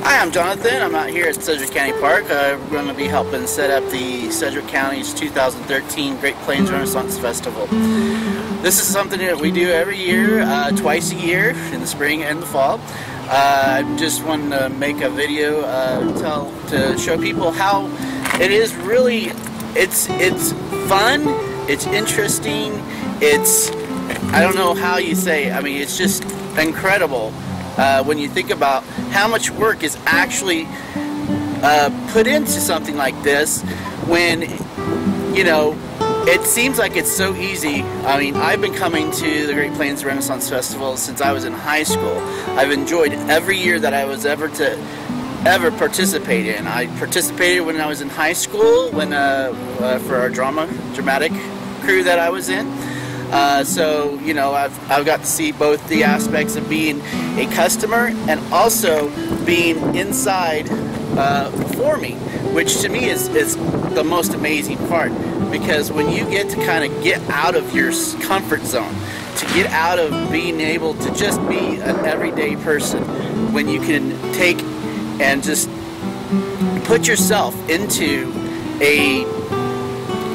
Hi, I'm Jonathan. I'm out here at Sedgwick County Park. We're going to be helping set up the Sedgwick County's 2013 Great Plains Renaissance Festival. This is something that we do every year, twice a year, in the spring and the fall. I just wanted to make a video to show people how it is really, it's fun, it's interesting, it's, I don't know how you say, I mean, it's just incredible when you think about how much work is actually put into something like this when, you know, it seems like it's so easy. I mean, I've been coming to the Great Plains Renaissance Festival since I was in high school. I've enjoyed every year that I was ever participate in. I participated when I was in high school when for our dramatic crew that I was in. So, you know, I've got to see both the aspects of being a customer and also being inside for me, which to me is the most amazing part, because when you get to kind of get out of your comfort zone, to get out of being able to just be an everyday person, when you can take and just put yourself into a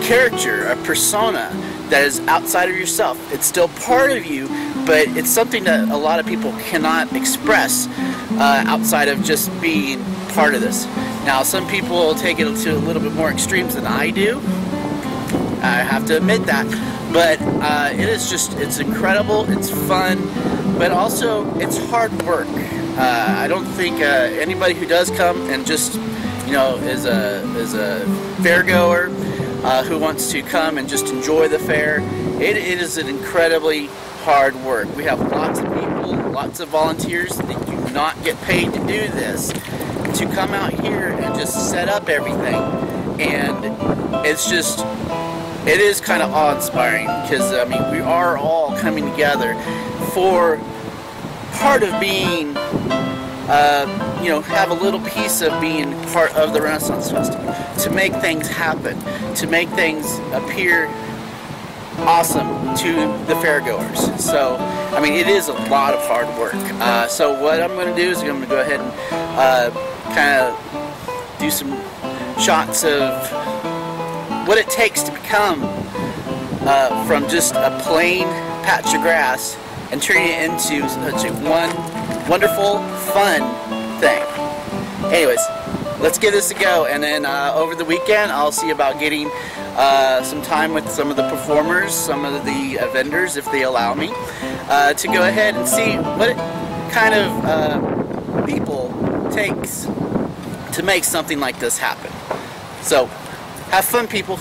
character, a persona that is outside of yourself. It's still part of you, but it's something that a lot of people cannot express outside of just being part of this. Now, some people will take it to a little bit more extremes than I do. I have to admit that. But it is just, it's incredible, it's fun, but also it's hard work. I don't think anybody who does come and just, you know, is a fair goer, who wants to come and just enjoy the fair, it is an incredibly hard work. We have lots of people, lots of volunteers that do not get paid to do this, to come out here and just set up everything. And it's just, it is kind of awe-inspiring, because I mean, we are all coming together for part of being, you know, have a little piece of being part of the Renaissance Festival, to make things happen, to make things appear awesome to the fairgoers. So, I mean, it is a lot of hard work. So what I'm going to do is I'm going to go ahead and kind of do some shots of what it takes to become from just a plain patch of grass and turning it into such a wonderful, fun thing. Anyways, let's give this a go, and then over the weekend I'll see about getting some time with some of the performers, some of the vendors, if they allow me, to go ahead and see what kind of people takes to make something like this happen. So, have fun, people.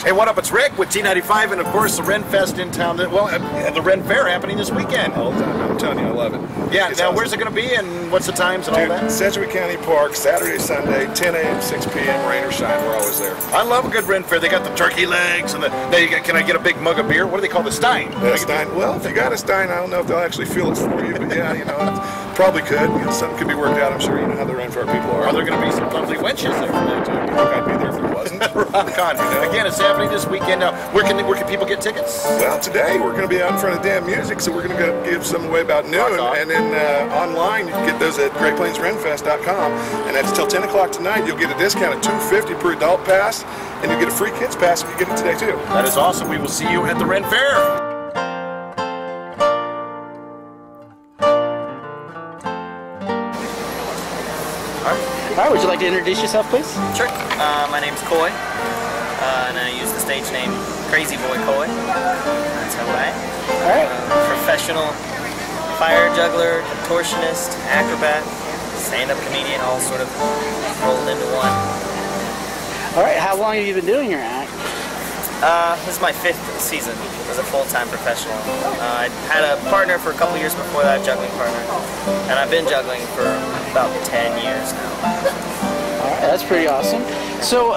Hey, what up? It's Rick with T95, and of course the Ren Fest in town. Well, the Ren Fair happening this weekend. All the time. I'm telling you, I love it. Yeah. It's now, awesome. where's it going to be, and what's the times and all that? Sedgwick County Park, Saturday, Sunday, 10 a.m., 6 p.m., rain or shine. We're always there. I love a good Ren Fair. They got the turkey legs, and can I get a big mug of beer? What do they call the Stein? The Stein. Well, if you got a Stein, I don't know if they'll actually fill it for you, but yeah, you know. Probably could. You know, something could be worked out. I'm sure you know how the Ren Fair people are. Are there going to be some lovely wenches there for that too? I think I'd be there if there wasn't. Rock on. Again, it's happening this weekend. Now, where can people get tickets? Well, today we're going to be out in front of Damn Music, so we're going to go give some away about noon, and then online you can get those at GreatPlainsRenFest.com, and that's till 10 o'clock tonight. You'll get a discount of $250 per adult pass, and you'll get a free kids pass if you get it today too. That is awesome. We will see you at the Ren Fair. All right, would you like to introduce yourself, please? Sure. My name's Coy, and I use the stage name Crazy Boy Coy. That's how I am. All right. Professional fire juggler, contortionist, acrobat, stand-up comedian, all sort of rolled into one. All right, how long have you been doing your act? This is my 5th season as a full-time professional. I had a partner for a couple years before that, a juggling partner, and I've been juggling for about 10 years now. All right, that's pretty awesome. So,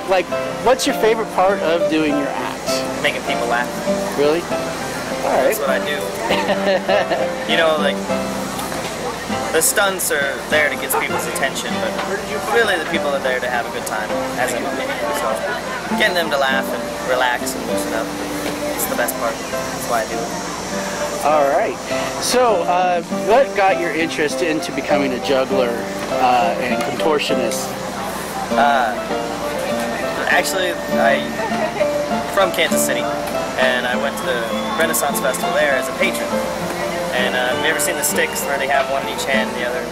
like, what's your favorite part of doing your act? Making people laugh. Really? All right. That's what I do. You know, like, the stunts are there to get people's attention, but really the people are there to have a good time, as in me. So, getting them to laugh and relax and loosen up, it's the best part. That's why I do it. All right. So, what got your interest into becoming a juggler and contortionist? Actually, I'm from Kansas City, and I went to the Renaissance Festival there as a patron. And have you ever seen the sticks where they have one in each hand and the other?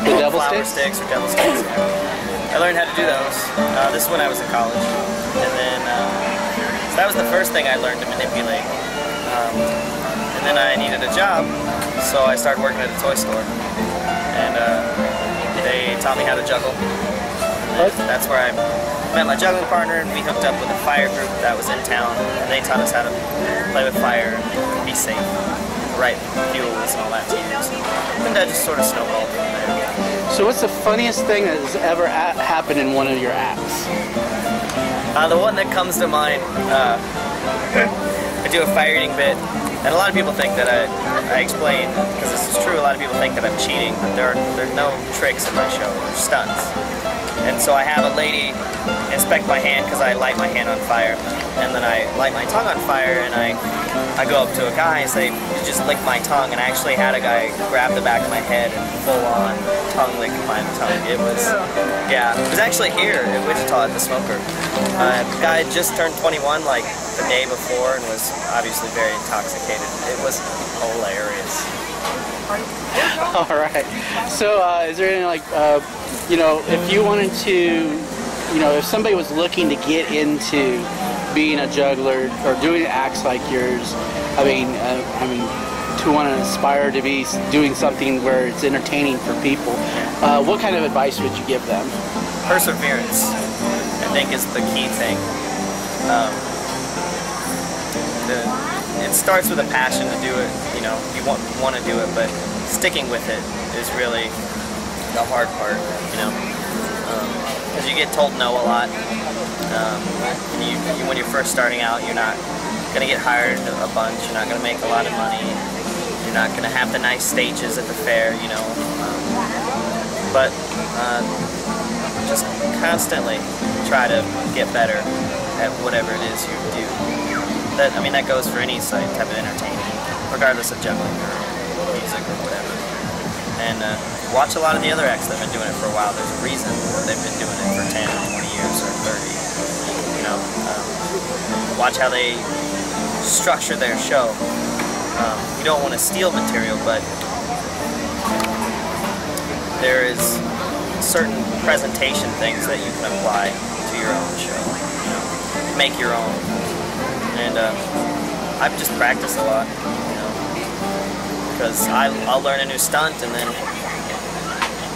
The devil flower sticks? sticks or devil sticks. Yeah. I learned how to do those. This is when I was in college, and then so that was the first thing I learned to manipulate. And then I needed a job, so I started working at a toy store, and they taught me how to juggle. And that's where I met my juggling partner, and we hooked up with a fire group that was in town, and they taught us how to play with fire and be safe. Right fuels and all that to use. And that just sort of snowballed from there. So what's the funniest thing that has ever happened in one of your acts? The one that comes to mind, I do a fire eating bit, and a lot of people think that I explain, because this is true, a lot of people think that I'm cheating, but there's no tricks in my show, there's stunts. And so I have a lady inspect my hand because I light my hand on fire, and then I light my tongue on fire, and I go up to a guy and say, "You just lick my tongue," and I actually had a guy grab the back of my head and full on tongue lick my tongue. It was, yeah, it was actually here in Wichita at the Smoker. The guy had just turned 21 like the day before and was obviously very intoxicated. It was hilarious. All right. So is there any, like, you know, if you wanted to, you know, if somebody was looking to get into being a juggler or doing acts like yours, I mean, to want to aspire to be doing something where it's entertaining for people, what kind of advice would you give them? Perseverance, I think, is the key thing. It starts with a passion to do it. You know, you want to do it, but sticking with it is really the hard part. You know, because you get told no a lot. When you're first starting out, you're not going to get hired a bunch. You're not going to make a lot of money. You're not going to have the nice stages at the fair. You know, but just constantly try to get better at whatever it is you do. That goes for any type of entertainment, regardless of juggling or music or whatever. And watch a lot of the other acts that have been doing it for a while. There's a reason they've been doing it for 10 or 20 years or 30. You know, watch how they structure their show. You don't want to steal material, but there is certain presentation things that you can apply to your own show. You know, make your own. And I've just practiced a lot, you know, because I'll learn a new stunt, and then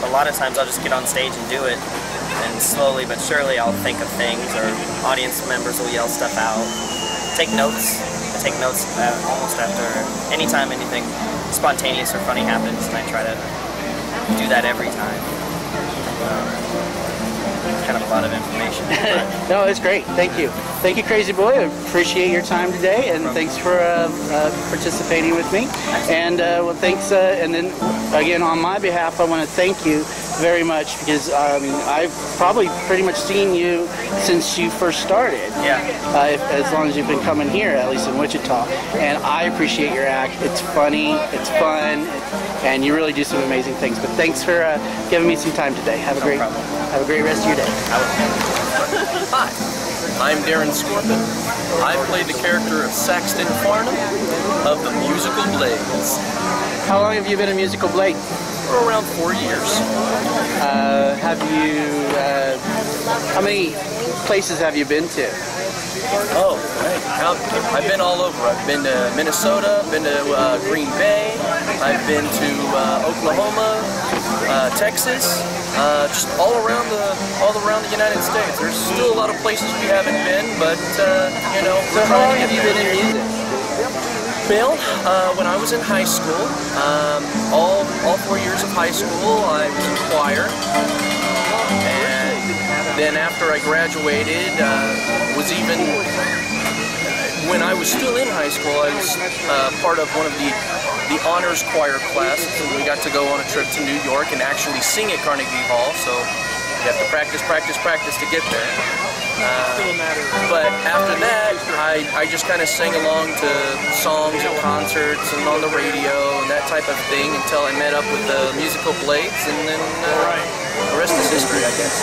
a lot of times I'll just get on stage and do it, and slowly but surely I'll think of things, or audience members will yell stuff out. Take notes. I take notes almost after anytime anything spontaneous or funny happens, and I try to do that every time. Kind of a lot of information. No, it's great. Thank you. Thank you, Crazy Boy. I appreciate your time today, and thanks for participating with me. And well, thanks. And then again, on my behalf, I want to thank you very much because I've probably pretty much seen you since you first started. Yeah. As long as you've been coming here, at least in Wichita. And I appreciate your act. It's funny, it's fun, and you really do some amazing things. But thanks for giving me some time today. Have a great rest of your day. Hi, I'm Derrin Scorpan. I played the character of Saxton of the Musical Blades. How long have you been a Musical Blade? For around 4 years. Have you, how many places have you been to? Oh, right. I've been all over. I've been to Minnesota, been to Green Bay, I've been to Oklahoma, Texas, just all around the United States. There's still a lot of places we haven't been, but you know. So how long have you been in music? Well, when I was in high school, all 4 years of high school, I was in choir, and then after I graduated, when I was still in high school, I was part of one of the honors choir classes, and we got to go on a trip to New York and actually sing at Carnegie Hall, so you have to practice to get there. But after that, I just kind of sang along to songs at concerts and on the radio and that type of thing until I met up with the Musical Blades, and then the rest is history, I guess.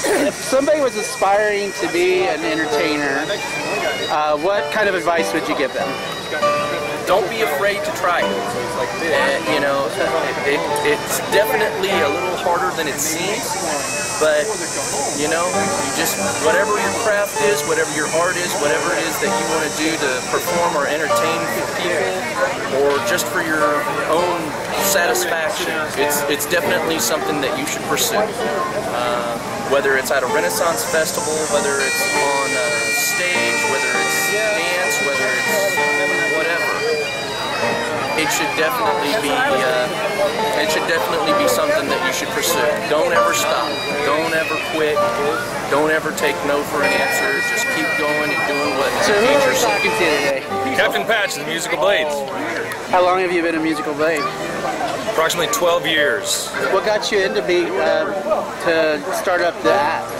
If somebody was aspiring to be an entertainer, what kind of advice would you give them? Don't be afraid to try it. You know, it's definitely a little harder than it seems, but you know, whatever your craft is, whatever your art is, whatever it is that you want to do to perform or entertain people, or just for your own satisfaction, it's definitely something that you should pursue. Whether it's at a Renaissance festival, whether it's on a stage, whether it's dance, whether it's whatever. It should definitely be something that you should pursue. Don't ever stop. Don't ever quit. Don't ever take no for an answer. Just keep going and doing what you So who are we talking to today? Captain Patch, the Musical Blades. How long have you been a Musical Blade? Approximately 12 years. What got you into to start up the act?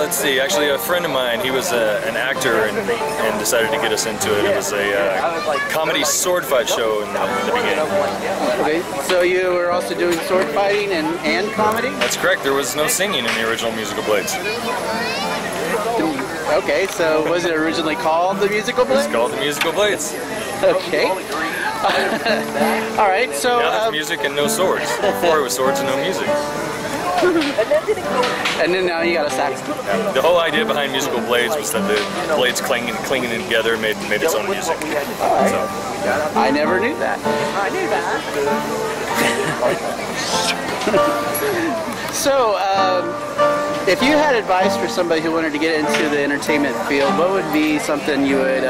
Let's see. Actually, a friend of mine, he was an actor and decided to get us into it. It was a comedy sword fight show in the beginning. Okay, so you were also doing sword fighting and comedy? That's correct. There was no singing in the original Musical Blades. Okay, so was it originally called the Musical Blades? It's called the Musical Blades. Okay. All right, so... Now there's music and no swords. Before it was swords and no music. And then now you got a Saxton. Yeah. The whole idea behind Musical Blades was that the blades clinging together made its own music. All right. So. I never knew that. I knew that. So, if you had advice for somebody who wanted to get into the entertainment field, what would be something you would,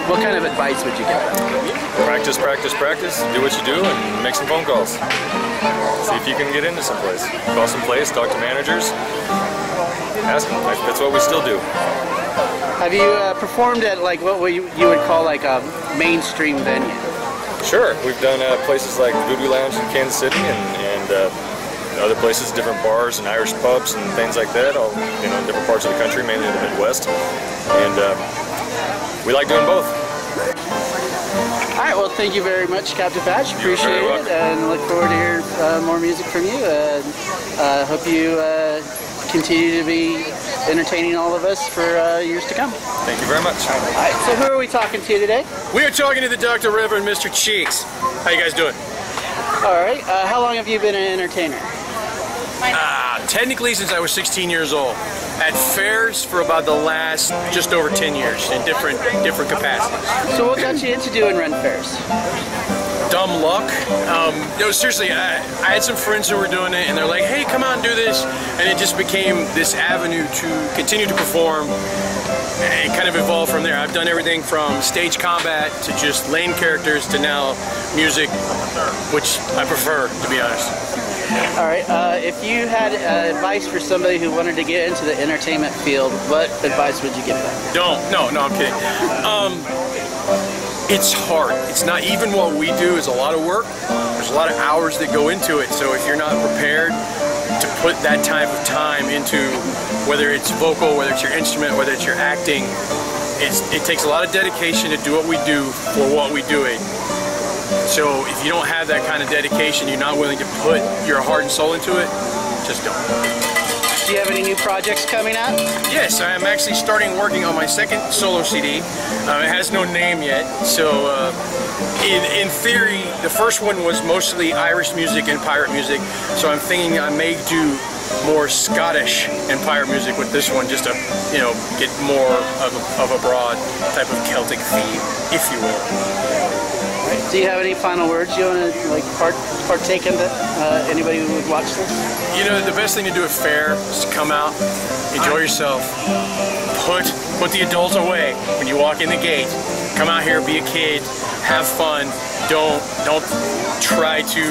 what kind of advice would you give them? Practice, practice, practice. Do what you do and make some phone calls. See if you can get into some place. Call some place, talk to managers. Ask them. That's what we still do. Have you performed at like what you would call like a mainstream venue? Sure. We've done places like Voodoo Lounge in Kansas City and other places, different bars and Irish pubs and things like that, all in different parts of the country, mainly in the Midwest. And we like doing both. All right, well, thank you very much, Captain Patch. Appreciate it, and look forward to hearing more music from you. Hope you continue to be entertaining all of us for years to come. Thank you very much. All right, so who are we talking to today? We are talking to the Dr. Reverend Mr. Cheeks. How you guys doing? All right, how long have you been an entertainer? Technically since I was 16 years old. At fairs for about the last just over 10 years in different capacities. So what got you into doing Ren Fairs? Dumb luck. No, seriously, I had some friends who were doing it and they're like, hey, come on, do this. And it just became this avenue to continue to perform. It kind of evolved from there. I've done everything from stage combat to just lane characters to now music, which I prefer, to be honest. All right. If you had advice for somebody who wanted to get into the entertainment field, what advice would you give them? No, I'm kidding. It's hard. It's not, even what we do is a lot of work. There's a lot of hours that go into it. So if you're not prepared to put that type of time into, whether it's vocal, whether it's your instrument, whether it's your acting, it takes a lot of dedication to do what we do for what we do it. So if you don't have that kind of dedication, you're not willing to put your heart and soul into it, just don't. Do you have any new projects coming out? Yes, I am actually starting working on my second solo CD. It has no name yet, so in theory, the first one was mostly Irish music and pirate music, so I'm thinking I may do more Scottish and pirate music with this one, just to, you know, get more of a broad type of Celtic theme, if you will. Do you have any final words you want to partake in that anybody who would watch this? You know, the best thing to do at fair is to come out, enjoy yourself, put the adults away when you walk in the gate. Come out here, be a kid, have fun. Don't try to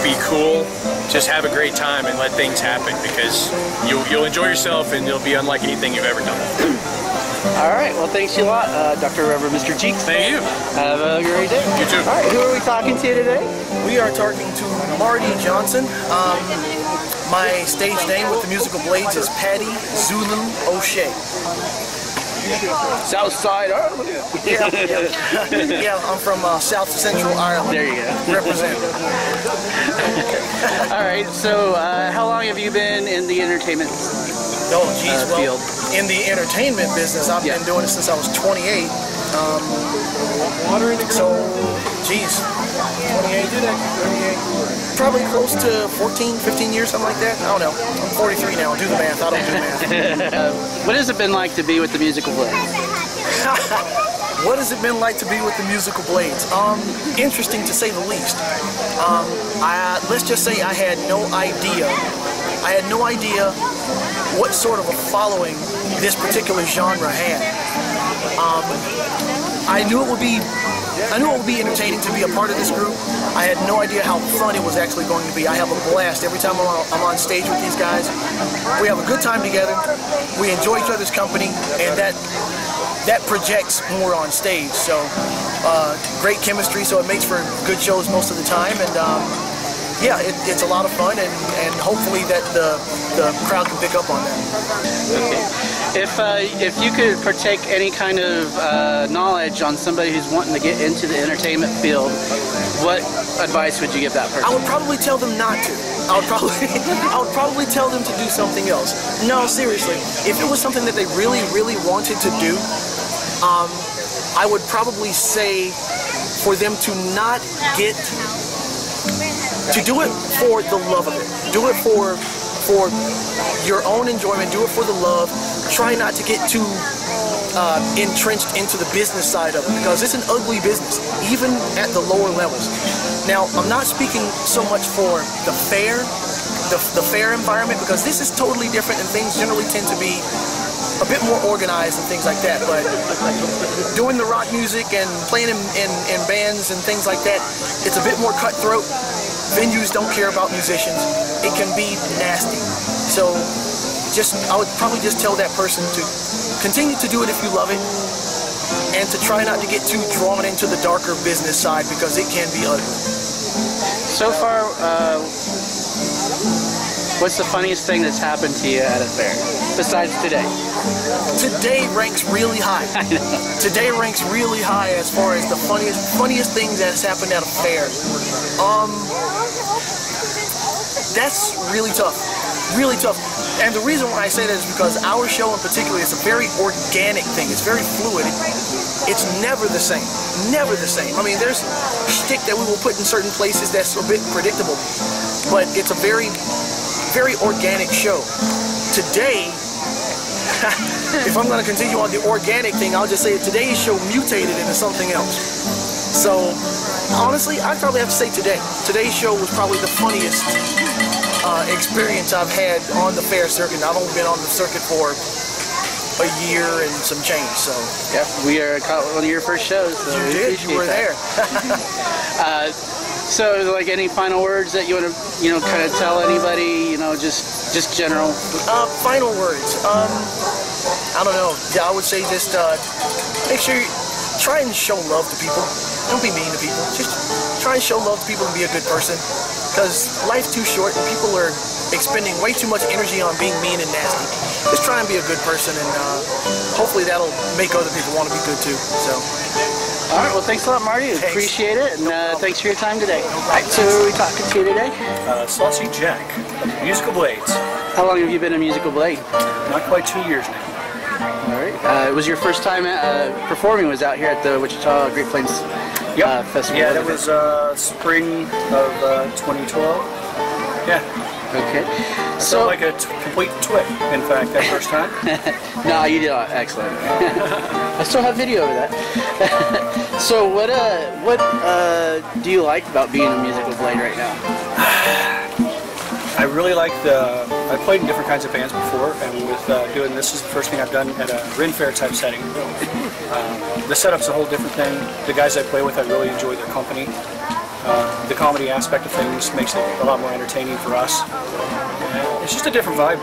be cool. Just have a great time and let things happen, because you'll enjoy yourself and you'll be unlike anything you've ever done. All right. Well, thanks a lot, Dr. Reverend Mr. Cheeks. Thank you. Have a great day. You too. All right. Who are we talking to today? We are talking to Marty Johnson. My stage name with the musical blades is Paddy Zulu O'Shea. Southside Ireland. Yeah, I'm from South Central Ireland. There you go. Represent. All right. So, how long have you been in the entertainment field? In the entertainment business, I've been doing it since I was 28. So, geez, 28, probably close to 14, 15 years, something like that. I don't know. I'm 43 now. Do the math. I don't do math. What has it been like to be with the musical blades? What has it been like to be with the musical blades? Interesting to say the least. Let's just say I had no idea. I had no idea what sort of a following this particular genre had. I knew it would be entertaining to be a part of this group. I had no idea how fun it was actually going to be. I have a blast every time I'm on stage with these guys. We have a good time together. We enjoy each other's company, and that projects more on stage. So great chemistry, so it makes for good shows most of the time. And yeah, it's a lot of fun, and hopefully that the crowd can pick up on that. Okay. If you could partake any kind of knowledge on somebody who's wanting to get into the entertainment field, what advice would you give that person? I would probably tell them not to. I would probably tell them to do something else. No, seriously. If it was something that they really, really wanted to do, I would probably say for them to not to do it for the love of it. Do it for your own enjoyment. Do it for the love. Try not to get too entrenched into the business side of it, because it's an ugly business, even at the lower levels. Now, I'm not speaking so much for the fair environment, because this is totally different and things generally tend to be a bit more organized and things like that. But doing the rock music and playing in bands and things like that, it's a bit more cutthroat. Venues don't care about musicians. It can be nasty. So I would probably just tell that person to continue to do it if you love it, and to try not to get too drawn into the darker business side, because it can be ugly. So far, what's the funniest thing that's happened to you at a fair, besides today? Today ranks really high. Today ranks really high as far as the funniest thing that's happened at a fair. That's really tough. Really tough. And the reason why I say that is because our show in particular is a very organic thing. It's very fluid. It's never the same. Never the same. I mean, there's shtick that we will put in certain places that's a bit predictable, but it's a very, very organic show. Today, if I'm going to continue on the organic thing, I'll just say today's show mutated into something else. So, honestly, I'd probably have to say today. Today's show was probably the funniest experience I've had on the fair circuit. I've only been on the circuit for a year and some change, so. Yep, we are one of your first shows. So you did, you were there. So, like, any final words that you want to, you know, kind of tell anybody, you know, just general? Final words. I don't know. Yeah, I would say just make sure you try and show love to people. Don't be mean to people. Just try and show love to people and be a good person. Because life's too short and people are expending way too much energy on being mean and nasty. Just try and be a good person, and hopefully that'll make other people want to be good too. So. All right, well, thanks a lot, Marty. Thanks. Appreciate it, and thanks for your time today. All right, so who are we talking to today? Saucey Jack, Musical Blades. How long have you been a musical blade? Not quite 2 years now. All right. It was your first time performing was out here at the Wichita Great Plains Festival? Yeah, that was spring of 2012. Yeah. Okay. So like a complete twit, in fact, that first time. No, you did excellent. I still have video of that. So what do you like about being a musical blade right now? I really like I played in different kinds of bands before, and with doing this is the first thing I've done at a Ren Fair type setting. The setup's a whole different thing. The guys I play with, I really enjoy their company. The comedy aspect of things makes it a lot more entertaining for us. It's just a different vibe.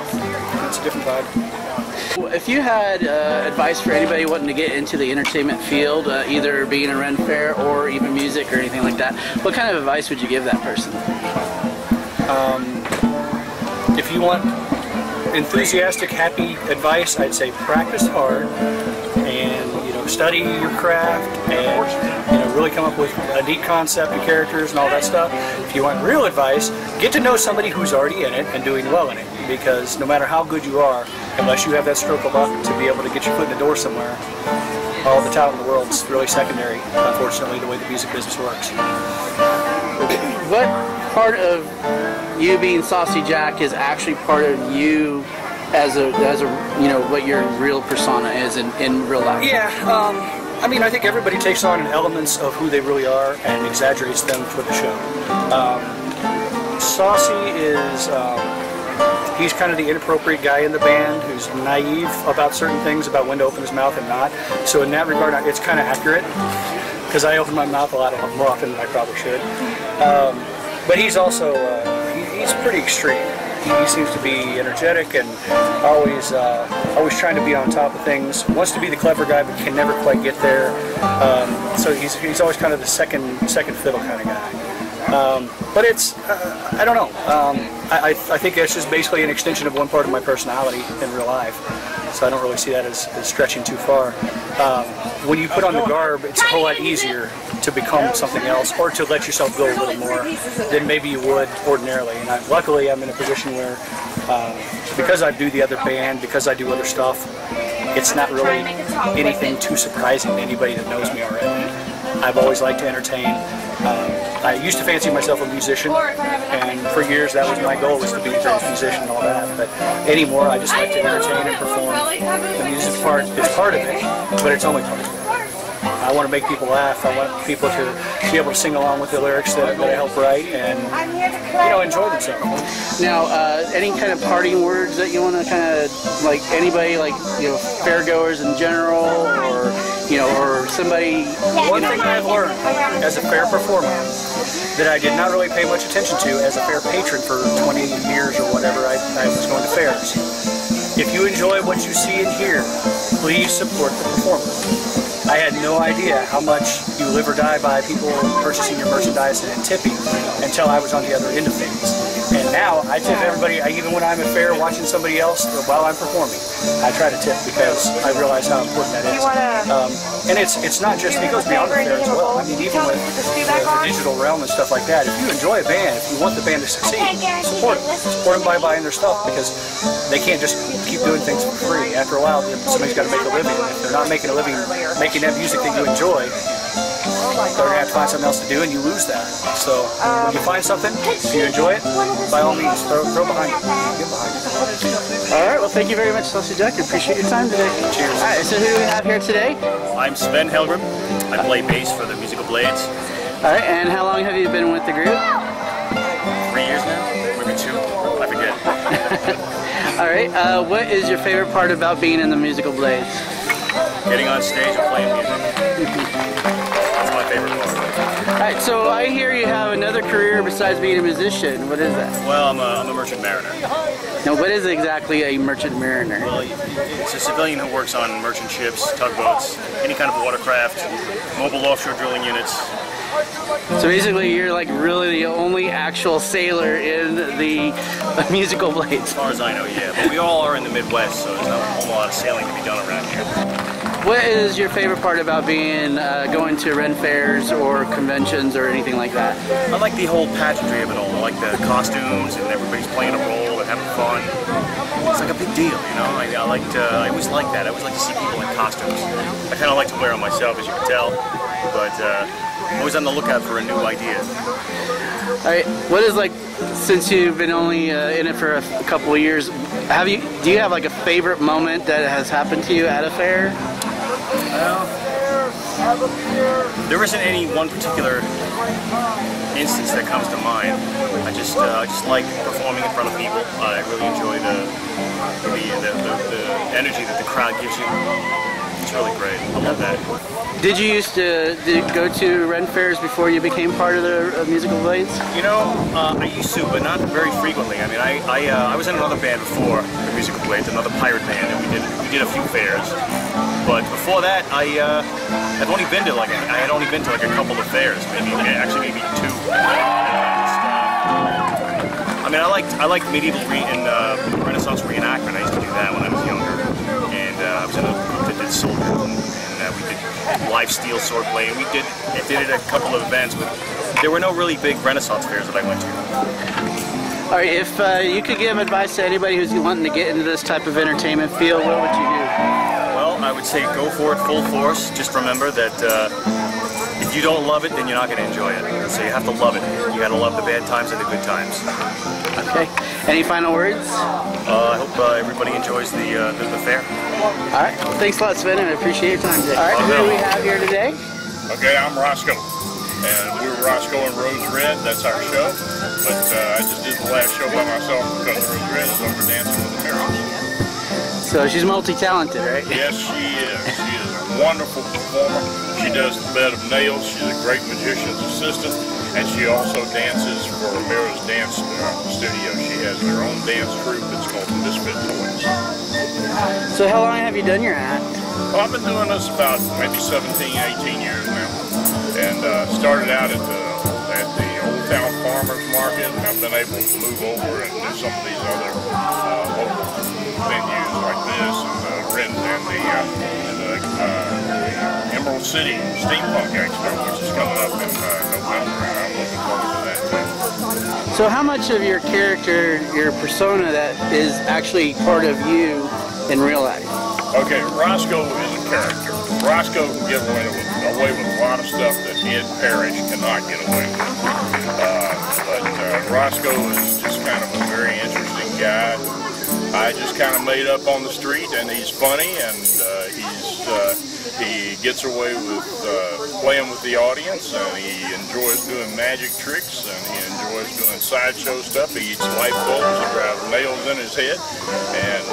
It's a different vibe. If you had advice for anybody wanting to get into the entertainment field, either being a Ren Fair or even music or anything like that, what kind of advice would you give that person? If you want enthusiastic, happy advice, I'd say practice hard and, you know, study your craft and, you know, really come up with a neat concept and characters and all that stuff. If you want real advice, get to know somebody who's already in it and doing well in it, because no matter how good you are, unless you have that stroke of luck to be able to get your foot in the door somewhere, all the talent in the world's really secondary, unfortunately, the way the music business works. What part of you being Saucey Jack is actually part of you as a you know, what your real persona is in real life? Yeah, I mean, I think everybody takes on elements of who they really are and exaggerates them for the show. Saucey is, he's kind of the inappropriate guy in the band who's naive about certain things, about when to open his mouth and not. So in that regard, it's kind of accurate, because I open my mouth a lot more often than I probably should. But he's also, he's pretty extreme. He seems to be energetic and always trying to be on top of things. Wants to be the clever guy, but can never quite get there. So he's always kind of the second fiddle kind of guy. But it's I don't know. I think it's just basically an extension of one part of my personality in real life. So I don't really see that as stretching too far. When you put on the garb, it's a whole lot easier to become something else, or to let yourself go a little more than maybe you would ordinarily. And luckily, I'm in a position where, because I do the other band, because I do other stuff, it's not really anything too surprising to anybody that knows me already. I've always liked to entertain. I used to fancy myself a musician, and for years that was my goal, was to be a great musician and all that. But anymore, I just like to entertain and perform. The music part is part of it, but it's only part of it. I want to make people laugh. I want people to be able to sing along with the lyrics that I help write and, you know, enjoy themselves. Now, any kind of parting words that you want to kind of, like, anybody, like, you know, fairgoers in general, or, you know, or somebody... One thing I've learned as a fair performer that I did not really pay much attention to as a fair patron for 20 years or whatever I was going to fairs. If you enjoy what you see and hear, please support the performer. I had no idea how much you live or die by people purchasing your merchandise and tipping until I was on the other end of things. And now I tip everybody, even when I'm at fair watching somebody else while I'm performing, I try to tip because I realize how important that is. And it's not just, it goes beyond the fair as well. I mean, even with the digital realm and stuff like that, if you enjoy a band, if you want the band to succeed, support them. Support them by buying their stuff, because they can't just keep doing things for free. After a while, somebody's got to make a living. If they're not making a living making that music that you enjoy, they're going to have to find something else to do, and you lose that. So when you find something, if you enjoy it, by all means, throw behind it. Get behind it. All right, well, thank you very much, Saucey Jack. I appreciate your time today. Cheers. All right, so who do we have here today? I'm Sven Helgrim. I play bass for the Musical Blades. All right, and how long have you been with the group? 3 years now, maybe 2. I forget. All right, what is your favorite part about being in the Musical Blades? Getting on stage and playing music. That's my my favorite part. Alright, so I hear you have another career besides being a musician. What is that? Well, I'm a merchant mariner. Now, what is exactly a merchant mariner? Well, it's a civilian who works on merchant ships, tugboats, any kind of watercraft, mobile offshore drilling units. So basically, you're like really the only actual sailor in the musical blades. As far as I know, yeah. But we all are in the Midwest, so there's not a whole lot of sailing to be done around here. What is your favorite part about being going to Ren fairs or conventions or anything like that? I like the whole pageantry of it all. I like the costumes and everybody's playing a role and having fun. It's like a big deal, you know. I always like that. I always like to see people in costumes. I kind of like to wear them myself, as you can tell, but I'm always on the lookout for a new idea. All right, what is like, since you've been only in it for a couple of years, do you have like a favorite moment that has happened to you at a fair? Well, there isn't any one particular instance that comes to mind. I just like performing in front of people. I really enjoy the energy that the crowd gives you. It's really great. I love that. Did you used to go to Ren fairs before you became part of the musical blades? You know, I used to, but not very frequently. I mean, I was in another band before the musical blades, another pirate band, and we did a few fairs. But before that, I had only been to like a couple of fairs, maybe two. I mean, I liked medieval and Renaissance reenactment. I used to do that when I was younger, and I was in a group that did sword and we did live steel sword play, and we did it at a couple of events, but there were no really big Renaissance fairs that I went to. All right, if you could give advice to anybody who's wanting to get into this type of entertainment field, what would you do? Well, I would say go for it full force. Just remember that if you don't love it, then you're not going to enjoy it. So you have to love it. You got to love the bad times and the good times. Okay. Any final words? I hope everybody enjoys the fair. All right. Well, thanks a lot, Sven, and I appreciate your time today. All right. Who do we have here today? Okay, I'm Roscoe. And we're Roscoe and Rose Red. That's our show. But I just did the last show by myself because Rose Red is over dancing with the Pharaohs. So she's multi-talented, right? Yes, she is. She is a wonderful performer. She does the bed of nails. She's a great magician's assistant. And she also dances for Mira's dance studio. She has her own dance troupe. It's called the Misfit Toys. So how long have you done your act? Well, I've been doing this about maybe 17, 18 years now. And started out at the Old Town Farmers Market, and I've been able to move over and do some of these other local venues like this, and the Emerald City Steampunk Expo, which is coming up in November, and I'm looking forward to that too. So how much of your character, your persona, that is actually part of you in real life? Okay, Roscoe is a character. Roscoe can get away with a lot of stuff that Ed Parrish cannot get away with. But Roscoe is just kind of a very interesting guy. I just kind of made up on the street, and he's funny, and he gets away with playing with the audience, and he enjoys doing magic tricks, and he enjoys doing sideshow stuff. He eats light bulbs, he drives nails in his head, and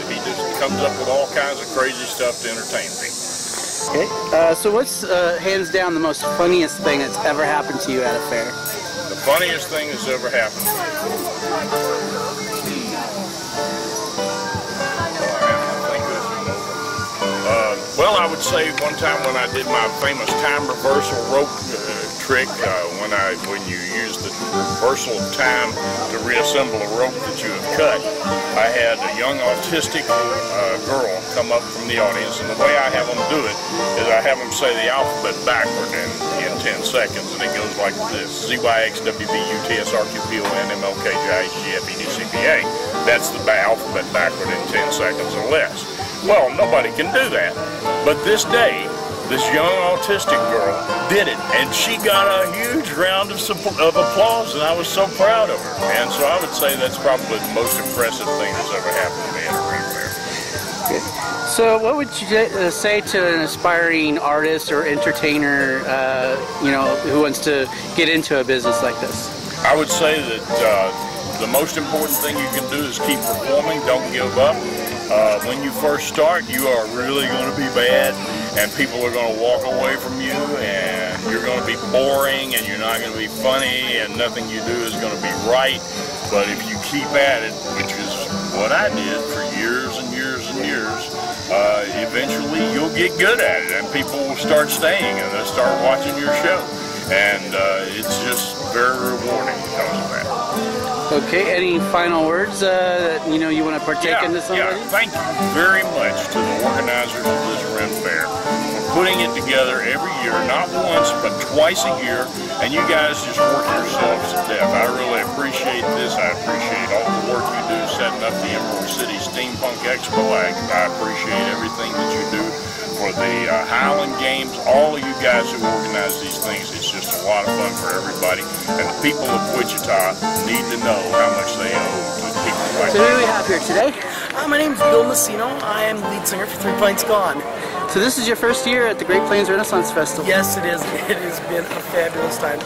he just comes up with all kinds of crazy stuff to entertain people. Okay, so what's hands down the most funniest thing that's ever happened to you at a fair? The funniest thing that's ever happened to me. Well, I would say one time when I did my famous time reversal rope trick, when you use the reversal time to reassemble a rope that you have cut, I had a young autistic girl come up from the audience, and the way I have them do it is I have them say the alphabet backward in 10 seconds, and it goes like this: ZYXWBUTSRQPONMLKJIGFEDCBA. That's the alphabet backward in 10 seconds or less. Well, nobody can do that. But this day, this young autistic girl did it, and she got a huge round of applause, and I was so proud of her. And so I would say that's probably the most impressive thing that's ever happened to me at a Ren Fair. Good. So what would you say to an aspiring artist or entertainer, who wants to get into a business like this? I would say that the most important thing you can do is keep performing. Don't give up. When you first start, you are really going to be bad, and people are going to walk away from you, and you're going to be boring and you're not going to be funny and nothing you do is going to be right. But if you keep at it, which is what I did for years and years and years, eventually you'll get good at it and people will start staying and they'll start watching your show. And it's just very rewarding because of that. Okay, any final words that you want to partake in this? Yeah, thank you very much to the organizers of this Ren Fair for putting it together every year, not once, but twice a year, and you guys just work yourselves to death. I really appreciate this. I appreciate all the work you do setting up the Emerald City Steampunk Expo. I appreciate everything that you do for the Highland Games, all of you guys who organize these things. It's just a lot of fun for everybody, and the people of Wichita need to know how much they owe to people like So who do we have here today? My name's Bill Masino. I am the lead singer for 3 Pints Gone. So this is your first year at the Great Plains Renaissance Festival? Yes, it is. It has been a fabulous time.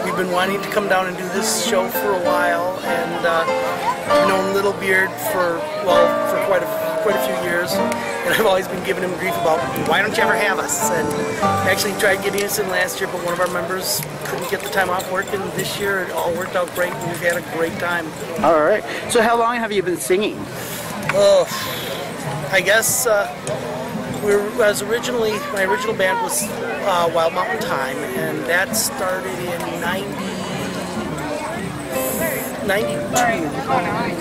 We've been wanting to come down and do this show for a while, and I've known Little Beard for quite a few years, and I've always been giving him grief about why don't you ever have us? And actually tried getting us in last year, but one of our members couldn't get the time off work, and this year it all worked out great, and we've had a great time. All right. So how long have you been singing? Oh, I guess my original band was Wild Mountain Time, and that started in 92.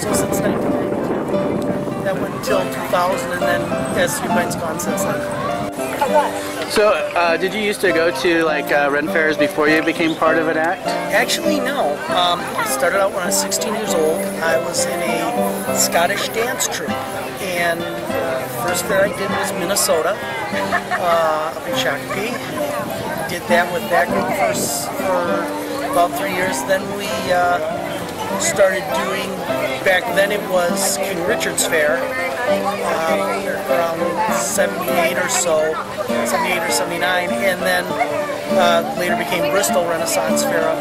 So since 1992. That went until 2000, and then as 3 Pints Gone since then. So, did you used to go to like Ren Fairs before you became part of an act? Actually, no. I started out when I was 16 years old. I was in a Scottish dance troupe, and first fair I did was Minnesota, up in Shakopee. Did that with that group for about 3 years. Then we started doing, back then it was King Richard's Fair, around 78 or so, 78 or 79, and then later became Bristol Renaissance Fair up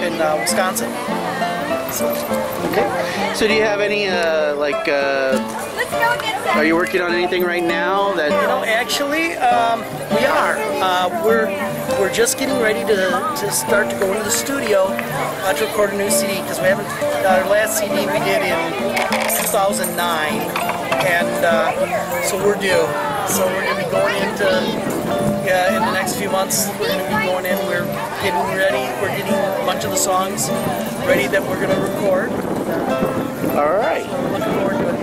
in Wisconsin. Okay. So do you have any, are you working on anything right now that... Actually, we are. We're just getting ready to start to go into the studio to record a new CD, because we haven't, our last CD we did in 2009, and so we're due. So we're going to be going into, in the next few months, we're going to be going in, we're getting ready, we're getting a bunch of the songs ready that we're going to record. All right. Looking forward to it.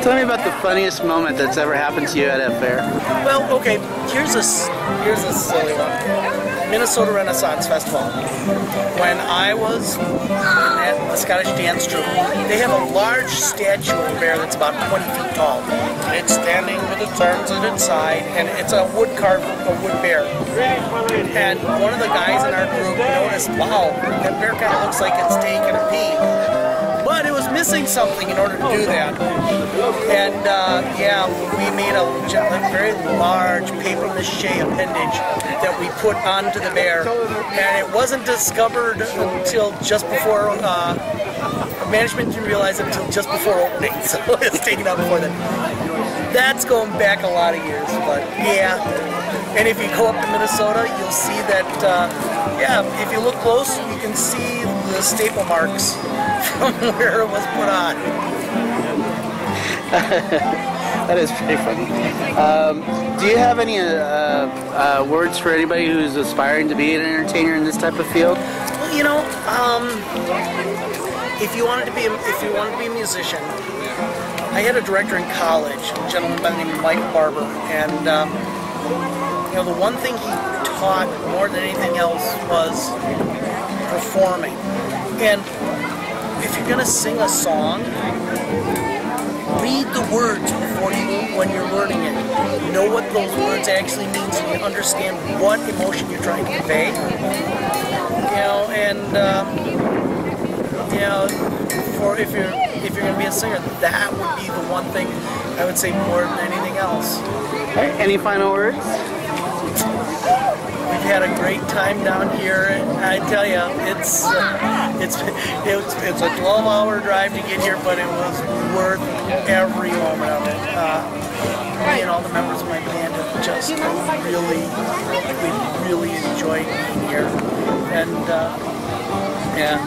Tell me about the funniest moment that's ever happened to you at a fair. Well, okay, here's a silly one. Minnesota Renaissance Festival. When I was at the Scottish dance troupe, they have a large statue of a bear that's about 20 feet tall. It's standing with its arms at its side, and it's a wood bear. And one of the guys in our group noticed, wow, that bear kind of looks like it's taking a pee. But it was missing something in order to do that. And we made a very large paper mache appendage that we put onto the bear. And it wasn't discovered until just before, management didn't realize it until just before opening. So it was taken out before then. That's going back a lot of years, but yeah. And if you go up to Minnesota, you'll see that, if you look close, you can see the staple marks from where it was put on. That is pretty funny. Do you have any words for anybody who's aspiring to be an entertainer in this type of field? Well, if you wanted to be a musician, I had a director in college, a gentleman by the name of Michael Barber, and the one thing he taught more than anything else was performing. And if you're gonna sing a song, read the words when you're learning it. Know what those words actually mean, so you understand what emotion you're trying to convey. If you're gonna be a singer, that would be the one thing I would say more than anything else. All right, any final words? We've had a great time down here, and I tell you, it's a 12-hour drive to get here, but it was worth every moment of it. Me and all the members of my band have just really enjoyed being here. And yeah,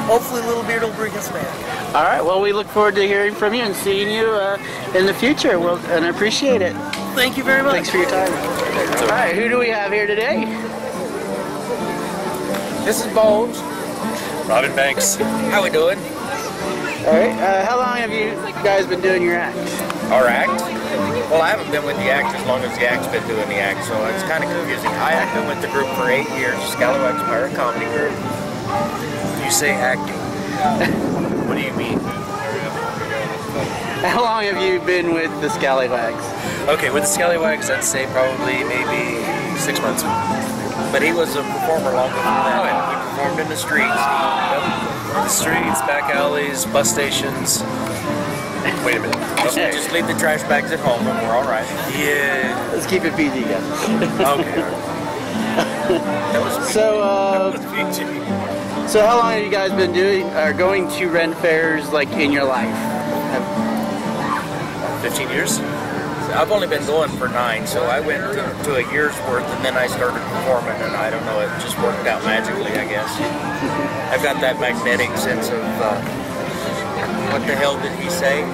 hopefully Little Beard will bring us back. All right, well, we look forward to hearing from you and seeing you in the future, and I appreciate it. Thank you very much. Thanks for your time. All right, who do we have here today? This is Bones. Robin Banks. How we doing? All right, how long have you guys been doing your act? Our act? Well, I haven't been with the act as long as the act's been doing the act, so it's kind of confusing. I have been with the group for 8 years, Scallywags Pirate Comedy Group. You say acting. What do you mean? How long have you been with the Scallywags? Okay, with the Scallywags, I'd say probably maybe 6 months. But he was a performer longer than that. Oh, yeah. He performed in the streets. The streets, back alleys, bus stations. Wait a minute. Okay. Just leave the trash bags at home and we're all right. Yeah. Let's keep it PG, guys. Okay. So how long have you guys been going to Ren Fairs like in your life? 15 years? I've only been going for 9, so I went to a year's worth and then I started performing, and I don't know, it just worked out magically, I guess. I've got that magnetic sense of, what the hell did he say?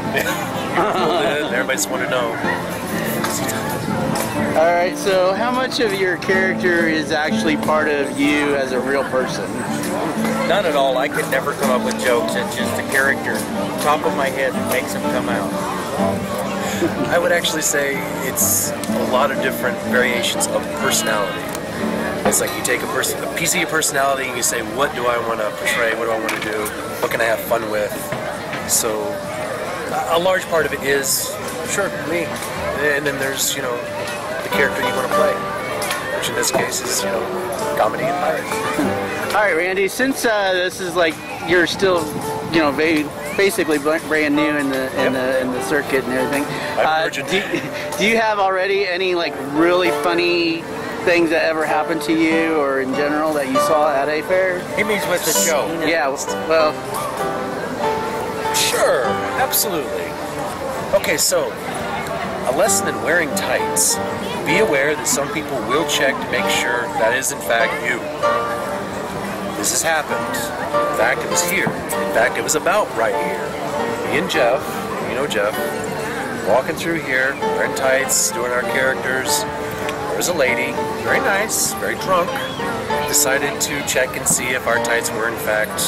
Everybody just want to know. Alright, so how much of your character is actually part of you as a real person? None at all. I could never come up with jokes. It's just a character. Top of my head makes them come out. I would actually say it's a lot of different variations of personality. It's like you take a piece of your personality and you say, what do I want to portray? What do I want to do? What can I have fun with? So a large part of it is, sure, me. And then there's, the character you want to play, which in this case is, comedy and pirate. All right, Randy, since this is like, you're still, basically brand new in the circuit and everything. Do you have already any like really funny things that ever happened to you or in general that you saw at a fair? He means with the show. Yeah, well. Sure, absolutely. Okay, so a lesson in wearing tights. Be aware that some people will check to make sure that is in fact you. This has happened. In fact, it was here. In fact, it was about right here. Me and Jeff, Jeff, walking through here, wearing tights, doing our characters. There was a lady, very nice, very drunk, decided to check and see if our tights were in fact,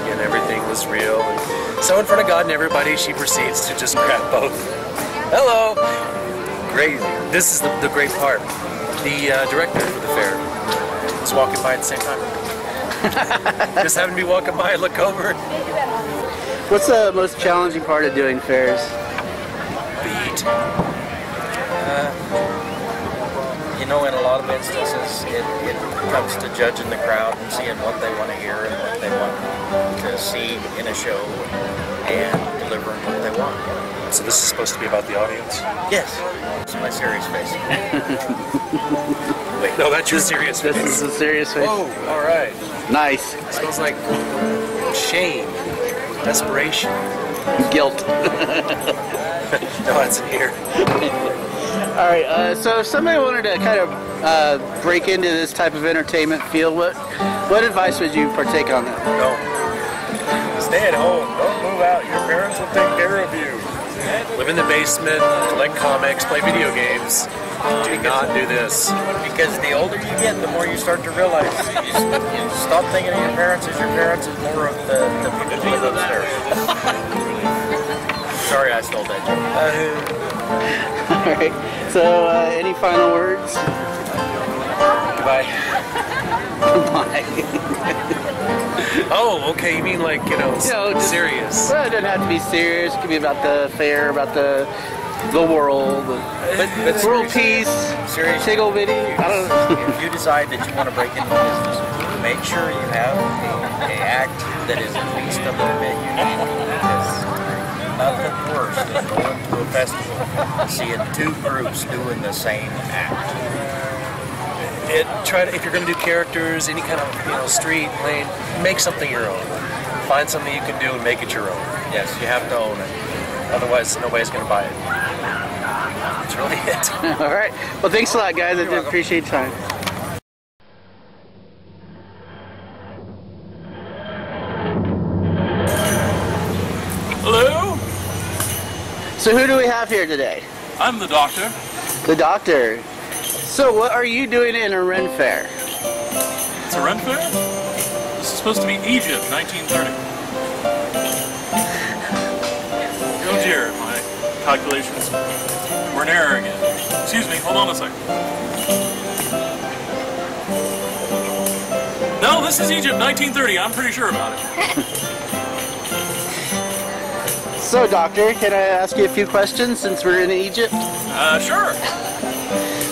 and everything was real. And so in front of God and everybody, she proceeds to just grab both. Hello! Great. This is the great part. The director for the fair was walking by at the same time. Just happened to be walking by and look over. What's the most challenging part of doing fairs? The heat. In a lot of instances, it comes to judging the crowd and seeing what they want to hear and what they want to see in a show and delivering what they want. So this is supposed to be about the audience? Yes. It's my serious face. Wait, no, that's your serious face. This is a serious face. Oh, all right. Nice. It smells like shame, desperation, guilt. No, it's in here. All right. So if somebody wanted to kind of break into this type of entertainment field, what advice would you partake on that? No. Stay at home. Don't move out. Your parents will take care of you. Live in the basement, collect comics, play video games. Do not do this. Because the older you get, the more you start to realize you stop thinking of your parents as your parents and more of the people who live upstairs. Sorry I stole that joke. All right. So, any final words? Goodbye. Goodbye. Oh, okay. You mean like, just serious? Well, it doesn't have to be serious. It could be about the fair, about the world, but world peace, tickle bitty. I don't know. If you decide that you want to break into business, make sure you have an act that is at least a little bit unique. Because nothing worse than going to a festival and seeing two groups doing the same act. If you're going to do characters, any kind of street, lane, make something your own. Find something you can do and make it your own. Yes, you have to own it. Otherwise, nobody's going to buy it. That's really it. All right. Well, thanks a lot, guys. I do appreciate your time. Hello? So who do we have here today? I'm the doctor. The doctor. So what are you doing in a Ren Fair? It's a Ren Fair? This is supposed to be Egypt, 1930. Oh dear, my calculations were in error again. Excuse me, hold on a second. No, this is Egypt, 1930. I'm pretty sure about it. So, Doctor, can I ask you a few questions since we're in Egypt? Sure.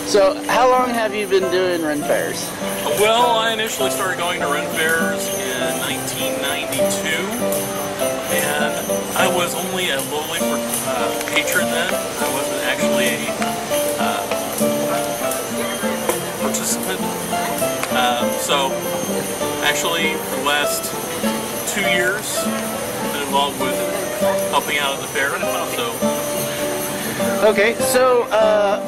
So, how long have you been doing Ren Fairs? Well, I initially started going to Ren Fairs in 1992, and I was only a lowly patron then. I wasn't actually a participant. So, actually, for the last 2 years, I've been involved with helping out at the fair. So. Okay, so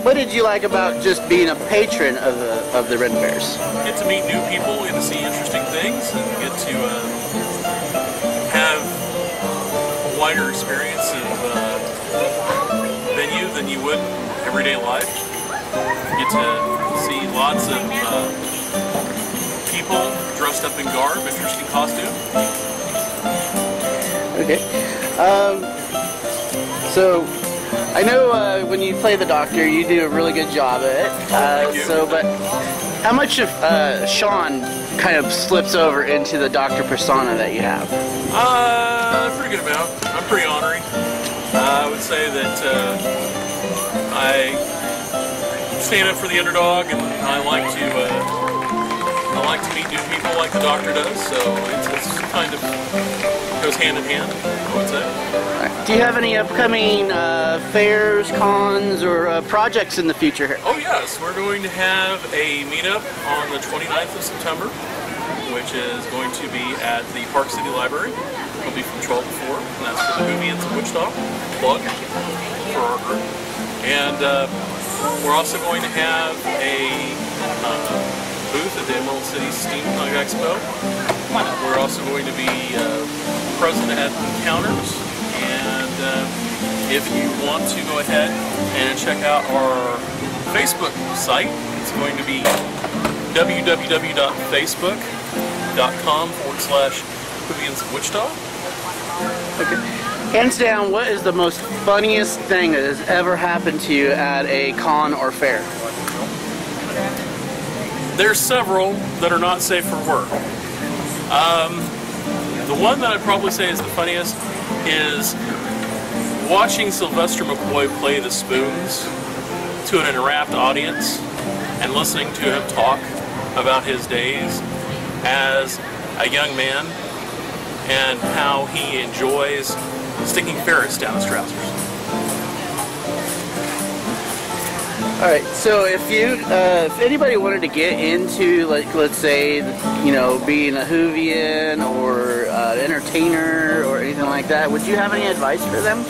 what did you like about just being a patron of the Ren Fairs? Get to meet new people, get to see interesting things, and get to have a wider experience of venue than you would in everyday life. Get to see lots of people dressed up in garb, interesting costume. Okay. So I know when you play the doctor, you do a really good job at it. But how much of Sean kind of slips over into the doctor persona that you have? Pretty good amount. I'm pretty honorary. I would say that I stand up for the underdog, and I like to meet new people like the doctor does. So it's kind of goes hand in hand, I would say. Do you have any upcoming fairs, cons, or projects in the future here? Oh yes, we're going to have a meetup on the 29th of September, which is going to be at the Park City Library. It'll be from 12 to 4, and that's for the Whovians of Wichita, plug for our group. And we're also going to have a booth at the Emerald City Steinklinge Expo. We're also going to be present at Encounters. And if you want to go ahead and check out our Facebook site, it's going to be www.facebook.com/Whovians of Wichita. Okay. Hands down, what is the most funniest thing that has ever happened to you at a con or fair? There's several that are not safe for work. The one that I'd probably say is the funniest is watching Sylvester McCoy play the spoons to an enwrapped audience and listening to him talk about his days as a young man and how he enjoys sticking ferrets down his trousers. All right, so if anybody wanted to get into, like, let's say, you know, being a Whovian or an entertainer or anything like that, would you have any advice for them?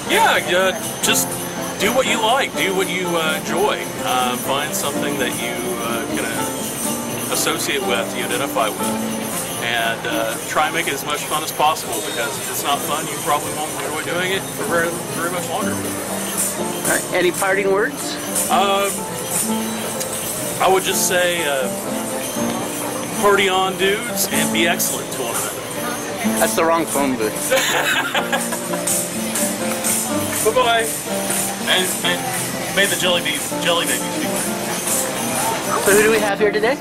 Yeah, just do what you like, do what you enjoy. Find something that you can associate with, you identify with, and try and make it as much fun as possible, because if it's not fun, you probably won't enjoy doing it for very, very much longer. All right, any parting words? I would just say, party on, dudes, and be excellent to one another. That's the wrong phone booth. Bye-bye. And may the jelly babies be well. So who do we have here today?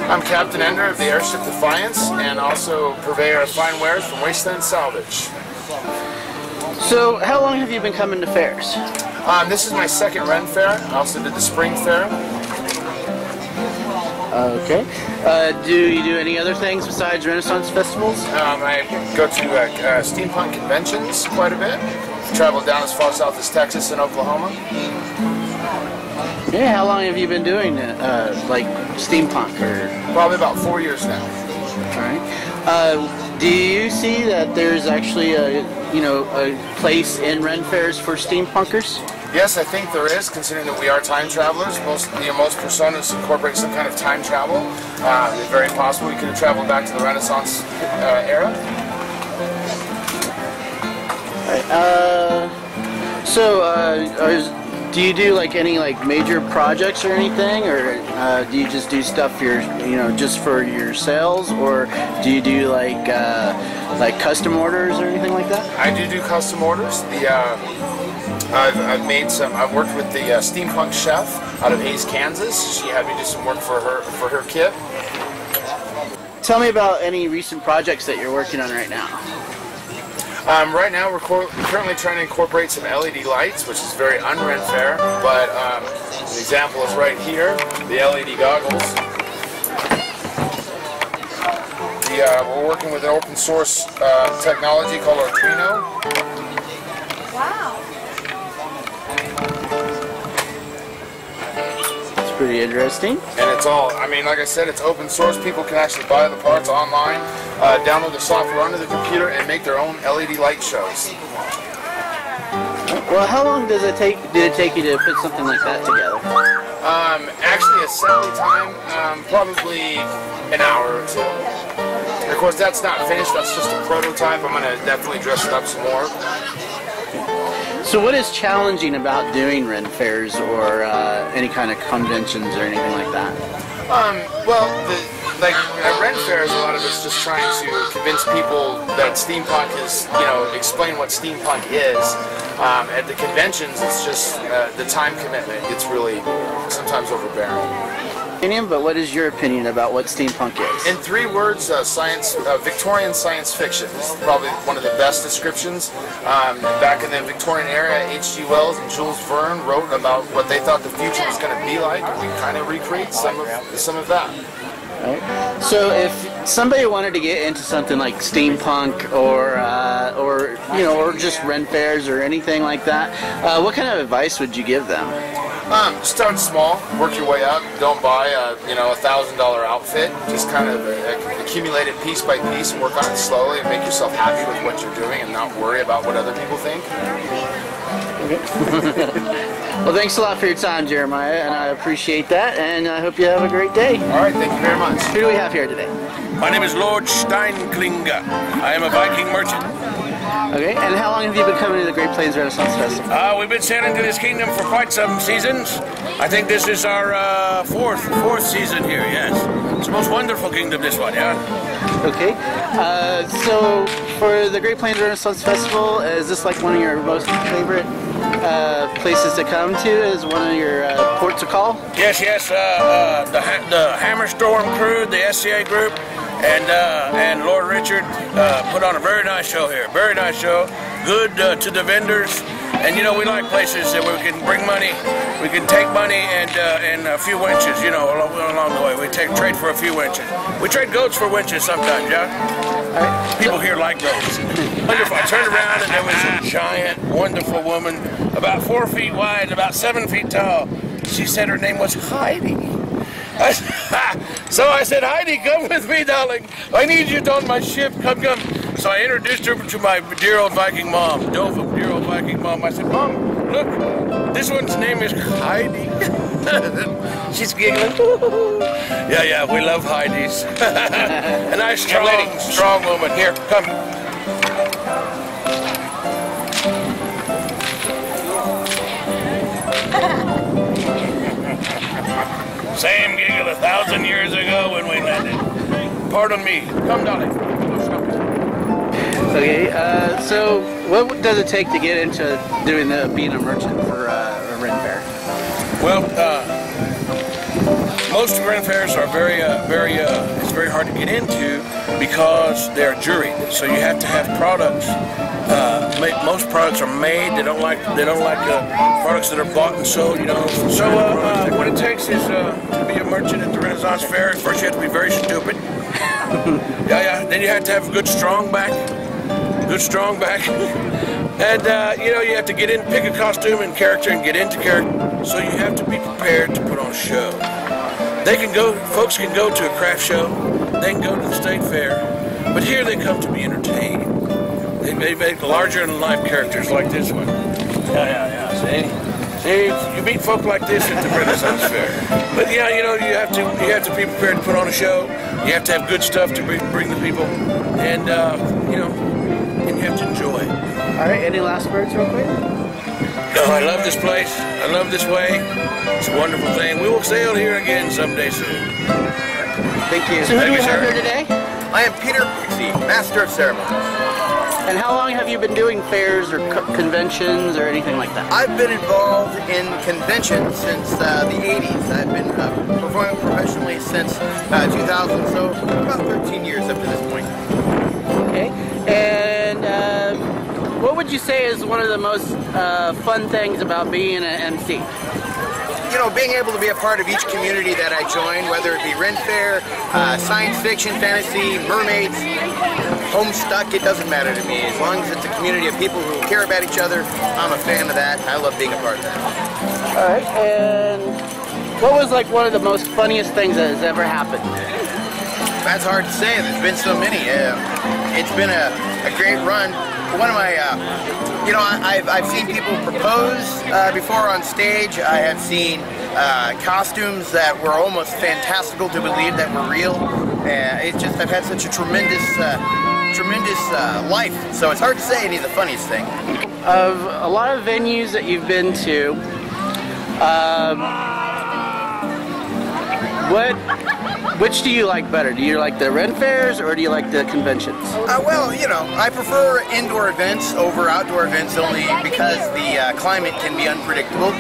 I'm Captain Ender of the Airship Defiance, and also purveyor of fine wares from Wasteland Salvage. So how long have you been coming to fairs? This is my second Ren Fair. I also did the Spring Fair. Okay. Do you do any other things besides Renaissance festivals? I go to steampunk conventions quite a bit. I've traveled down as far south as Texas and Oklahoma. Yeah, how long have you been doing like steampunk? Or probably about 4 years now. All right. Do you see that there's actually a place in Ren Fairs for steampunkers? Yes, I think there is, considering that we are time travelers. Most personas incorporate some kind of time travel. It's very possible we could have traveled back to the Renaissance era. Do you do like any like major projects or anything, or do you just do stuff just for your sales, or do you do like custom orders or anything like that? I do custom orders. I've worked with the steampunk chef out of Hayes, Kansas. She had me do some work for her kit. Tell me about any recent projects that you're working on right now. Right now we're currently trying to incorporate some LED lights, which is very un-Ren Fair, but an example is right here, the LED goggles. We're working with an open source technology called Arduino. Wow. It's pretty interesting. And it's all, like I said, it's open source. People can actually buy the parts online, download the software onto the computer, and make their own LED light shows. Well, how long did it take you to put something like that together? Actually, assembly time, probably an hour or two. Of course, that's not finished. That's just a prototype. I'm going to definitely dress it up some more. So what is challenging about doing Ren Fairs or any kind of conventions or anything like that? At Ren Fairs, a lot of it's just trying to convince people that steampunk is, explain what steampunk is. At the conventions, it's just the time commitment. It's really sometimes overbearing. But what is your opinion about what steampunk is? In 3 words, Victorian science fiction. This is probably one of the best descriptions. Back in the Victorian era, H.G. Wells and Jules Verne wrote about what they thought the future was going to be like, and we kind of recreate some of that. Right. So if somebody wanted to get into something like steampunk or just Ren Fairs or anything like that, what kind of advice would you give them? Start small, work your way up. Don't buy a $1,000 outfit. Just kind of accumulate it piece by piece and work on it slowly and make yourself happy with what you're doing and not worry about what other people think. Okay. Well, thanks a lot for your time, Jeremiah, and I appreciate that, and I hope you have a great day. All right, thank you very much. Who do we have here today? My name is Lord Steinklinge. I am a Viking merchant. Okay, and how long have you been coming to the Great Plains Renaissance Festival? We've been sailing to this kingdom for quite some seasons. I think this is our fourth season here, yes. It's the most wonderful kingdom, this one, yeah? Okay, so for the Great Plains Renaissance Festival, is this like one of your most favorite places to come to? Is one of your ports of call? Yes, the Hammerstorm crew, the SCA group, and Lord Richard put on a very nice show here. Very nice show. Good to the vendors. And we like places that we can bring money. We can take money and a few winches, along the way. We trade for a few winches. We trade goats for winches sometimes, yeah? People here like goats. Wonderful. I turned around and there was a giant, wonderful woman, about 4 feet wide, about 7 feet tall. She said her name was Heidi. So I said, Heidi, come with me, darling. I need you on my ship. Come. So I introduced her to my dear old Viking mom, Dova, dear old Viking mom. I said, Mom, look, this one's name is Heidi. She's giggling. Yeah, we love Heidi's. A nice, strong woman. Here, come. Same giggle 1,000 years ago when we landed. Pardon me. Come, darling. Okay, so what does it take to get into being a merchant for a Ren Fair? Well, most Ren Fairs are it's very hard to get into because they're juried. So you have to have products. Most products are made. They don't like products that are bought and sold. So what it takes is to be a merchant at the Renaissance Fair. First, you have to be very stupid. Yeah. Then you have to have a good strong back. And you have to get in, pick a costume and character, and get into character. So you have to be prepared to put on a show. Folks can go to a craft show. They can go to the state fair, but here they come to be entertained. They make larger-than-life characters like this one. Yeah, see? You meet folk like this at the Renaissance Fair. But yeah, you know, you have to be prepared to put on a show. You have to have good stuff to bring the people, and you know, and you have to enjoy. All right, any last words real quick? No, I love this place. I love this way. It's a wonderful thing. We will sail here again someday soon. Thank you. So who do we have here today? I am Peter Pixie, Master of Ceremonies. And how long have you been doing fairs or conventions or anything like that? I've been involved in conventions since the 80s. I've been performing professionally since 2000, so about 13 years up to this point. Okay. And what would you say is one of the most fun things about being an MC? You know, being able to be a part of each community that I join, whether it be Ren Fair, science fiction, fantasy, mermaids, Homestuck, it doesn't matter to me. As long as it's a community of people who care about each other, I'm a fan of that. I love being a part of that. All right, and what was like one of the most funniest things that has ever happened? That's hard to say. There's been so many. It's been a great run. One of my, you know, I've seen people propose before on stage. I have seen costumes that were almost fantastical to believe that were real. It's just, I've had such a tremendous life, so it's hard to say any of the funniest thing. Of a lot of venues that you've been to, which do you like better? Do you like the Ren Fairs or do you like the conventions? Well, you know, I prefer indoor events over outdoor events only because the climate can be unpredictable,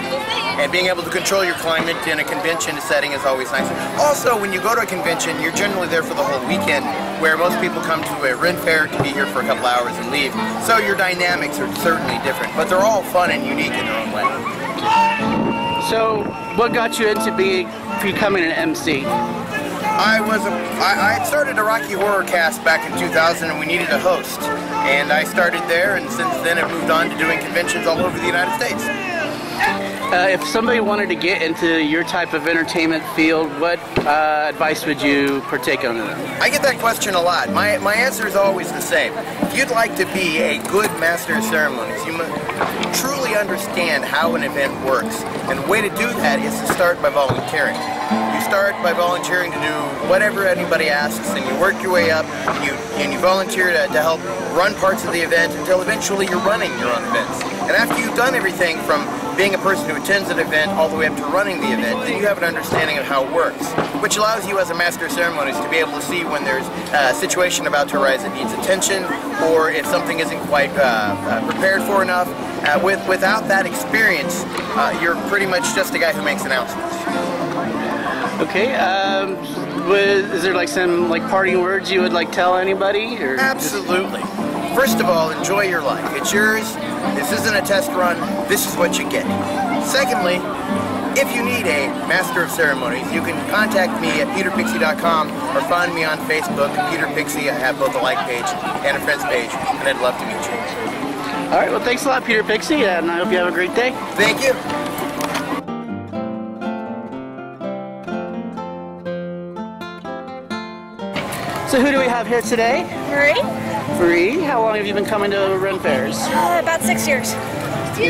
and being able to control your climate in a convention setting is always nice. Also, when you go to a convention, you're generally there for the whole weekend, where most people come to a Ren Fair to be here for a couple hours and leave. So your dynamics are certainly different, but they're all fun and unique in their own way. So, what got you into becoming an MC? I had started a Rocky Horror cast back in 2000, and we needed a host. And I started there, and since then I've moved on to doing conventions all over the United States. If somebody wanted to get into your type of entertainment field, what advice would you partake on them? I get that question a lot. My answer is always the same. If you'd like to be a good master of ceremonies, you must truly understand how an event works. And the way to do that is to start by volunteering. You start by volunteering to do whatever anybody asks, and you work your way up, and you volunteer to help run parts of the event until eventually you're running your own events. And after you've done everything from being a person who attends an event all the way up to running the event, then you have an understanding of how it works, which allows you as a master of ceremonies to be able to see when there's a situation about to arise that needs attention, or if something isn't quite prepared for enough. Without that experience, you're pretty much just a guy who makes announcements. Okay, is there like some parting words you would tell anybody? Or absolutely. First of all, enjoy your life. It's yours. This isn't a test run. This is what you get. Secondly, if you need a master of ceremonies, you can contact me at peterpixie.com or find me on Facebook, Peter Pixie. I have both a like page and a friends page, and I'd love to meet you. All right, well, thanks a lot, Peter Pixie, and I hope you have a great day. Thank you. So who do we have here today? Marie. Marie, how long have you been coming to Ren Fairs? About 6 years.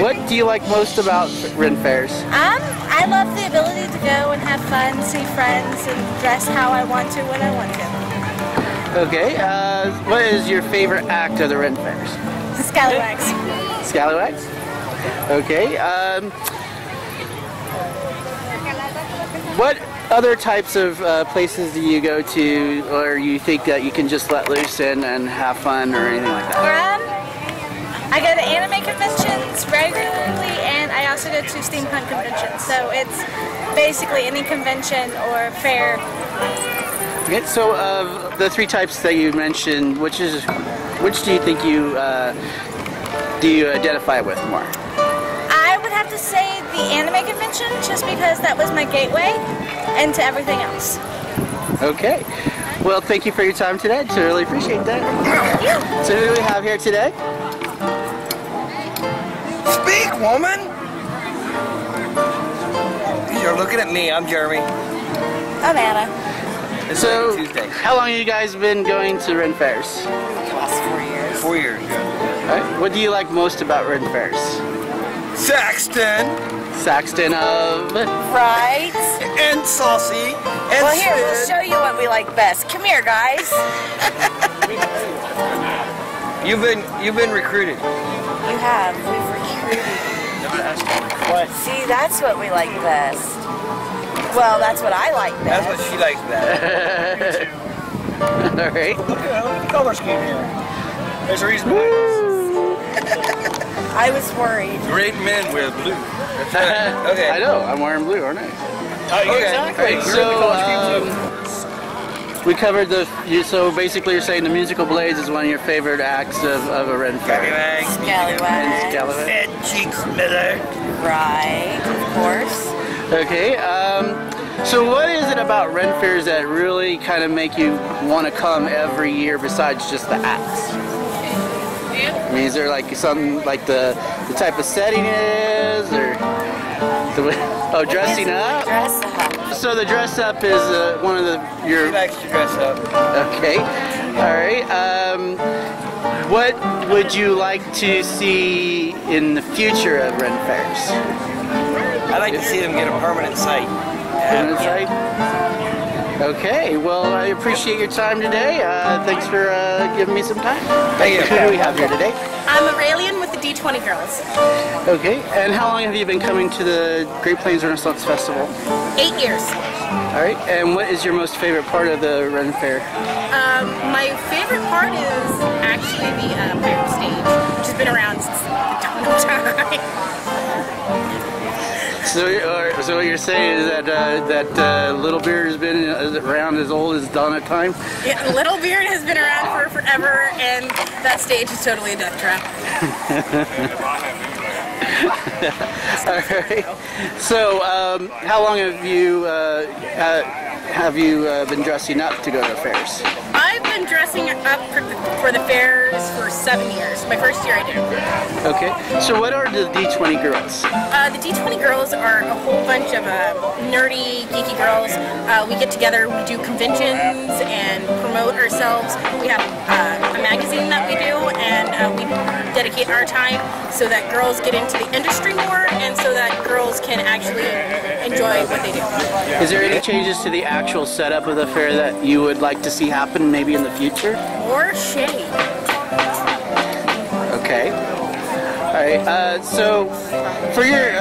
What do you like most about Ren Fairs? I love the ability to go and have fun, see friends, and dress how I want to when I want to. Okay, what is your favorite act of the Ren Fairs? Scallywags. Scallywags? Okay, what other types of places do you go to, or you think that you can just let loose and have fun or anything like that? I go to anime conventions regularly, and I also go to steampunk conventions. So it's basically any convention or fair. Okay, so of the three types that you mentioned, which do you think you identify with more? I would have to say the anime convention, just because that was my gateway into everything else. Okay. Well, thank you for your time today. I really appreciate that. Thank you. So who do we have here today? Speak, woman! You're looking at me. I'm Jeremy. I'm Anna. So, how long have you guys been going to Ren Fairs? The last 4 years. 4 years, yeah. All right. What do you like most about Ren Fairs? Saxton. Saxton of... Right. And Saucey. And well, here, Sven. we'll show you what we like best. Come here, guys. You've been recruited. You have. We've recruited. What? See, that's what we like best. Well, that's what I like best. That's what she likes best. All right. Look at the color scheme here. There's a reason why. I was worried. Great men wear blue. Okay. I know. I'm wearing blue, aren't I? Okay. Exactly. So, we covered the... So basically you're saying the Musical Blades is one of your favorite acts of a Ren Fair. Scallywags. Fed cheeks, Miller. Right, of course. Okay. So what is it about Ren Fairs that really kind of make you want to come every year besides just the acts? I mean, is there like something like the type of setting it is, or the dressing up? Dress up. So the dress up is one of your. She likes to dress up. Okay, all right. What would you like to see in the future of Ren Fairs? I'd like to see them get a permanent site. Permanent site? Okay, well, I appreciate your time today. Thanks for giving me some time. Thank you. Who do we have here today? I'm Aurelian with the D20 Girls. Okay, and how long have you been coming to the Great Plains Renaissance Festival? 8 years. All right, and what is your most favorite part of the Ren Fair? My favorite part is actually the pirate stage, which has been around since the dawn of time. So what you're saying is that Littlebeard has been around as old as dawn of time? Yeah, Littlebeard has been around for forever, and that stage is totally a death trap. All right. So, how long have you been dressing up to go to fairs? I've been dressing up for the fairs for 7 years. My first year I did. Okay. So what are the D20 Girls? The D20 Girls are a whole bunch of nerdy, geeky girls. We get together, we do conventions and promote ourselves. We have a magazine that we do, and we dedicate our time so that girls get into the industry more, and so that girls can actually enjoy what they do. Is there any changes to the actual setup of the fair that you would like to see happen maybe in the future? More shade. Okay. All right. So for your,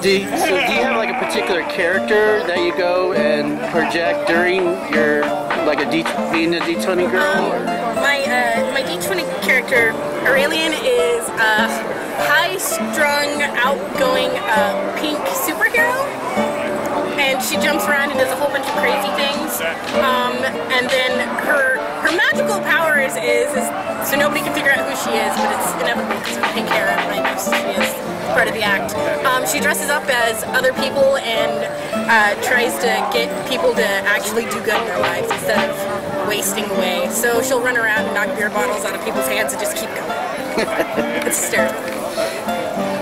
do you have like a particular character that you go and project during your being a D20 girl? My D20 character Aurelian is a high-strung, outgoing pink superhero. And she jumps around and does a whole bunch of crazy things. And then her magical powers is so nobody can figure out who she is, but it's inevitable because of her pink hair. Everybody knows she is part of the act. She dresses up as other people and tries to get people to actually do good in their lives instead of wasting away. So she'll run around and knock beer bottles out of people's hands and just keep going. It's hysterical.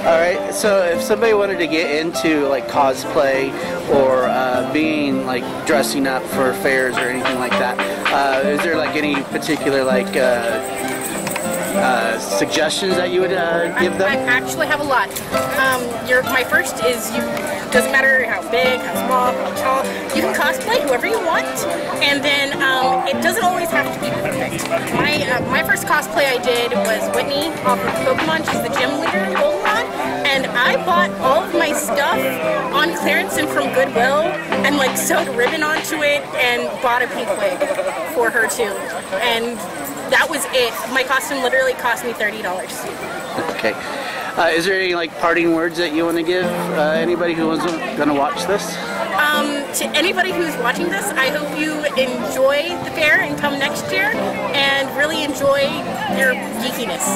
All right, so if somebody wanted to get into like cosplay or being like dressing up for fairs or anything like that, is there like any particular like suggestions that you would give them? I actually have a lot. My first is doesn't matter how big, how small, how tall, you can cosplay whoever you want, and then it doesn't always have to be perfect. My first cosplay I did was Whitney off of Pokemon. She's the gym leader in Pokemon, and I bought all of my stuff on clearance and from Goodwill, and like sewed ribbon onto it and bought a pink wig for her too, and that was it. My costume literally cost me $30. Okay. Is there any like parting words that you want to give anybody who was going to watch this? To anybody who's watching this, I hope you enjoy the fair and come next year and really enjoy your geekiness.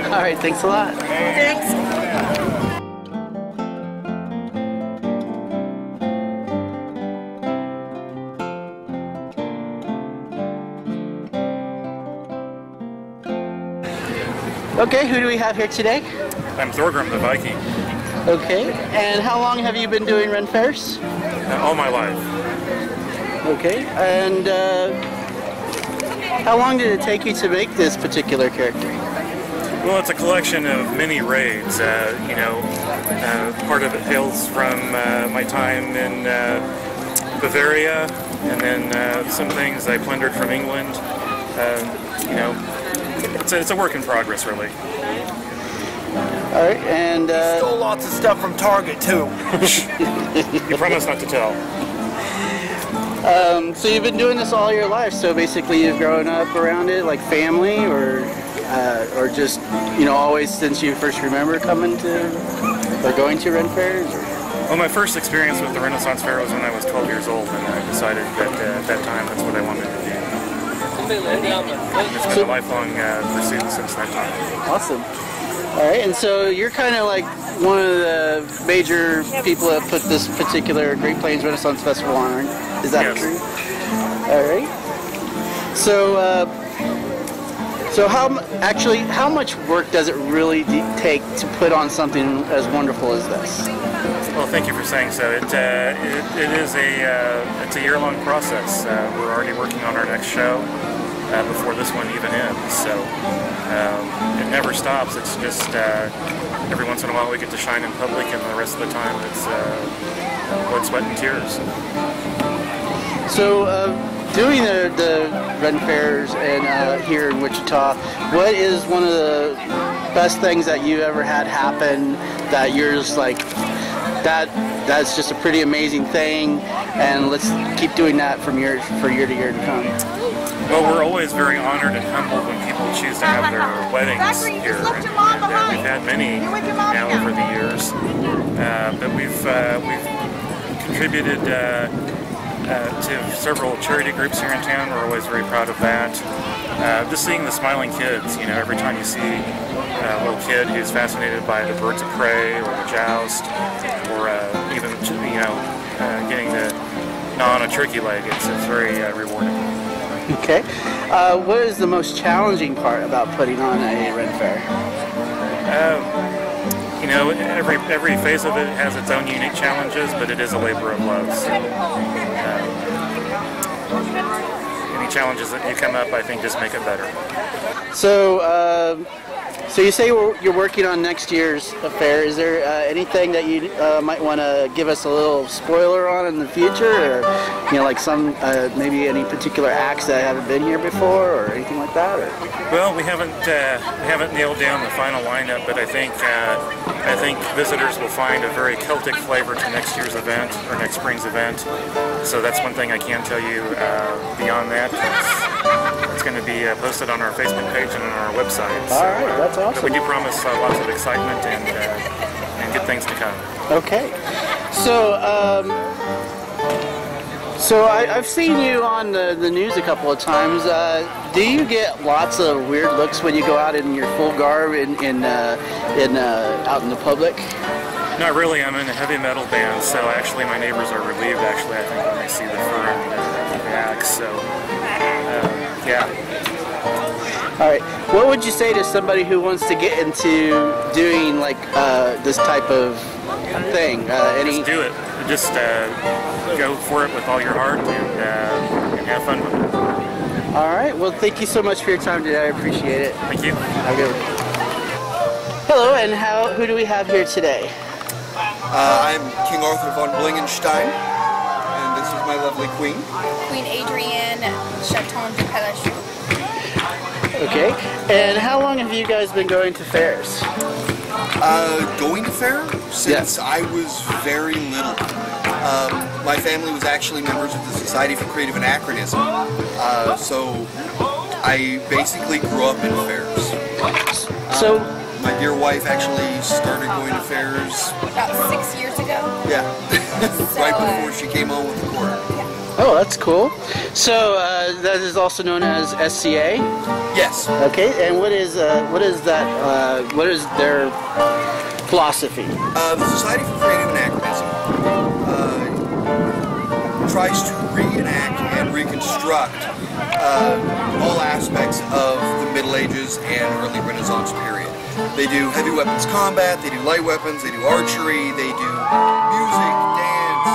All right, thanks a lot. Thanks. Okay, who do we have here today? I'm Thorgrim the Viking. Okay, and how long have you been doing Ren Fairs? All my life. Okay, and how long did it take you to make this particular character? Well, it's a collection of mini raids. You know, part of it hails from my time in Bavaria, and then some things I plundered from England. You know, it's a work in progress, really. All right, and he stole lots of stuff from Target too. You promise not to tell. So you've been doing this all your life. So basically, you've grown up around it, like family, or just, you know, always since you first remember coming to or going to Ren Fairs? Or? Well, my first experience with the Renaissance Fair was when I was 12 years old, and I decided that at that time that's what I wanted to do. It's been a lifelong pursuit since that time. Awesome. All right, and so you're kind of like one of the major people that put this particular Great Plains Renaissance Festival on. Is that true? All right. So, so how much work does it really take to put on something as wonderful as this? Well, thank you for saying so. It is it's a year-long process. We're already working on our next show before this one even ends. So it never stops. It's just every once in a while we get to shine in public, and the rest of the time it's blood, sweat, and tears. So, doing the Ren Fairs and here in Wichita, what is one of the best things that you ever had happen that you're just like, that's just a pretty amazing thing, and let's keep doing that from year to year to come? Well, we're always very honored and humbled when people choose to have their weddings here, and we've had many now over the years, but we've contributed to several charity groups here in town. We're always very proud of that. Just seeing the smiling kids, you know, every time you see a little kid who's fascinated by the birds of prey or the joust, or even, you know, getting to gnaw on a turkey leg, it's very rewarding. Okay. What is the most challenging part about putting on a Ren Fair? You know, every phase of it has its own unique challenges, but it is a labor of love. So, any challenges that you come up, I think, just make it better. So, so you say you're working on next year's fair. Is there anything that you might want to give us a little spoiler on in the future, or you know, like some maybe any particular acts that haven't been here before, or anything like that? Or? Well, we haven't nailed down the final lineup, but I think visitors will find a very Celtic flavor to next year's event or next spring's event. So that's one thing I can tell you. Beyond that, it's going to be posted on our Facebook page and on our website. So, all right, that's awesome. But we do promise lots of excitement and good things to come. Okay, so so I've seen you on the news a couple of times. Do you get lots of weird looks when you go out in your full garb out in the public? Not really. I'm in a heavy metal band, so actually my neighbors are relieved. Actually, I think when they see the fur and the axe. So yeah. All right. What would you say to somebody who wants to get into doing like this type of thing? Just do it. Just go for it with all your heart and have fun with it. All right. Well, thank you so much for your time today. I appreciate it. Thank you. Have a good one. Hello, and who do we have here today? I'm King Arthur von Blingenstein, and this is my lovely queen. Queen Adrienne Chaton de Palachou. Okay, and how long have you guys been going to fairs? Going to fair? Since I was very little. My family was actually members of the Society for Creative Anachronism, so I basically grew up in fairs. So my dear wife actually started going to fairs about 6 years ago. Yeah, right before she came home with the quarter. Oh, that's cool. So that is also known as SCA? Yes. Okay, and what is that? What is their philosophy? The Society for Creative Anachronism tries to reenact and reconstruct all aspects of the Middle Ages and early Renaissance period. They do heavy weapons combat, they do light weapons, they do archery, they do music, dance,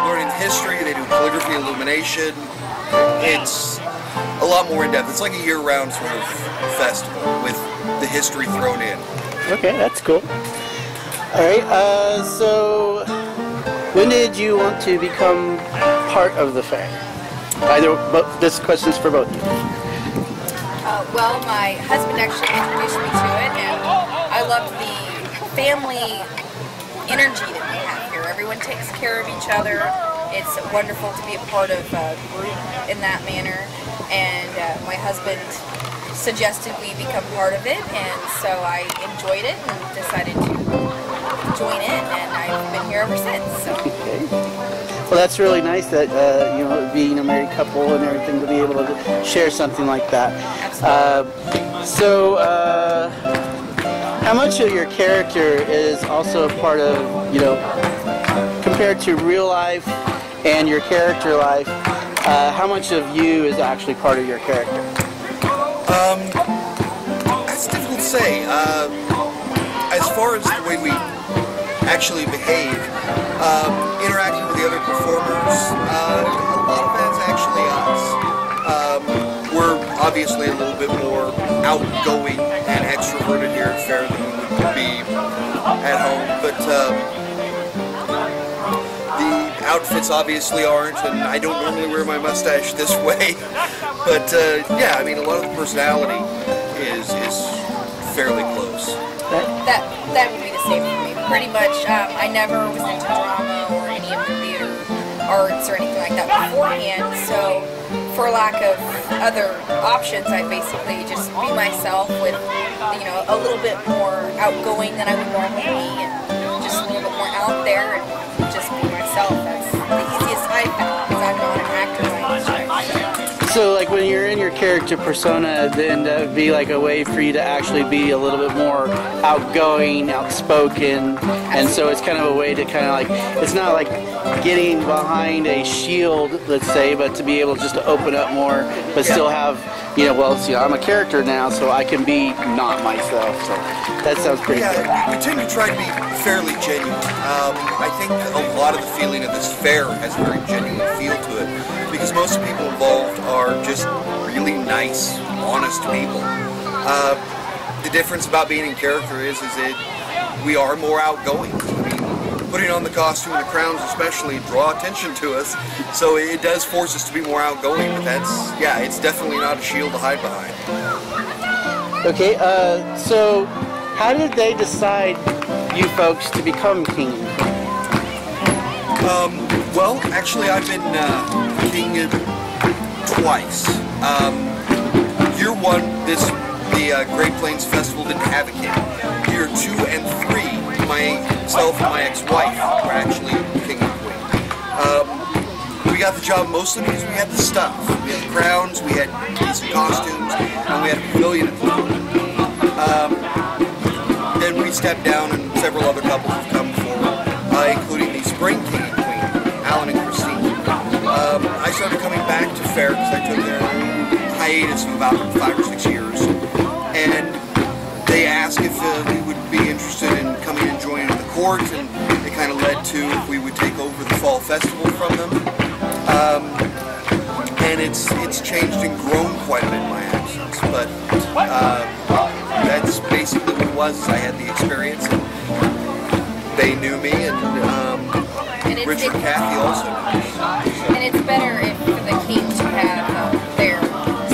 learning history, they do calligraphy, illumination. It's a lot more in depth. It's like a year-round sort of festival with the history thrown in. Okay, that's cool. All right, so when did you want to become part of the fair? Either, this question's for both of you. Well, my husband actually introduced me to it, and I love the family energy that we have here. Everyone takes care of each other. It's wonderful to be a part of a group in that manner, and my husband suggested we become part of it, and so I enjoyed it and decided to join in, and I've been here ever since. So. Okay. Well, that's really nice that, you know, being a married couple and everything, to be able to share something like that. How much of your character is also a part of, you know, compared to real life and your character life, how much of you is actually part of your character? That's difficult to say. As far as the way we actually behave, interacting with the other performers, a lot of that's actually us. We're obviously a little bit more outgoing and extroverted here at Fair than we would be at home, but the outfits obviously aren't, and I don't normally wear my mustache this way, but yeah, I mean, a lot of the personality is fairly close. That would be the same for me. Pretty much, I never was into drama or any of the theater arts or anything like that beforehand, so for lack of other options, I basically just be myself with, you know, a little bit more outgoing than I would normally be, and just a little bit more out there, and just be myself. That's the easiest I've found, because I'm not an actor by any stretch. So, like, when you're in your character persona, then that would be like a way for you to actually be a little bit more outgoing, outspoken, and so it's kind of a way to kind of like, it's not like getting behind a shield, let's say, but to be able just to open up more, but still have, you know, well, see, I'm a character now, so I can be not myself, so that sounds pretty good. We tend to try to be fairly genuine. I think a lot of the feeling of this fair has a very genuine feel to it, because most of the people involved are just really nice, honest people. The difference about being in character is that we are more outgoing. I mean, putting on the costume and the crowns especially draw attention to us, so it does force us to be more outgoing, but that's, yeah, it's definitely not a shield to hide behind. Okay, so how did they decide, you folks, to become king? Well, actually, I've been king twice. Year one, the Great Plains Festival didn't have a king. Year 2 and 3, myself and my ex-wife were actually king and queen. We got the job mostly because we had the stuff. We had the crowns, we had decent costumes, and we had a pavilion at the time. Then we stepped down, and several other couples have come forward, including the spring king and queen, Alan and Christine. I started coming back to Fair because I took a hiatus of about 5 or 6 years, and they asked if we would be interested in coming and joining the court, and it kind of led to if we would take over the fall festival from them. And it's changed and grown quite a bit in my absence, but that's basically what it was. I had the experience, and they knew me, and Richard and Cathey also knew me. And it's better if the king to have their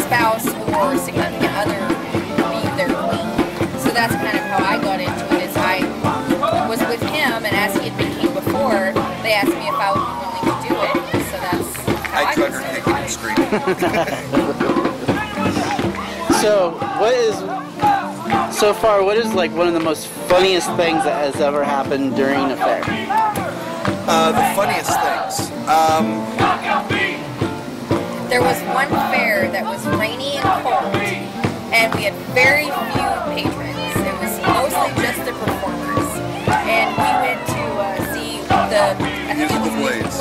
spouse or significant other be their queen. So that's kind of how I got into it, is I was with him, and as he had been king before, they asked me if I would be willing to do it. So that's how I tried her kicking and screaming. So, so far, what is like one of the most funniest things that has ever happened during a fair? The funniest things. There was one fair that was rainy and cold, and we had very few patrons. It was mostly just the performers. And we went to see the musical Blades.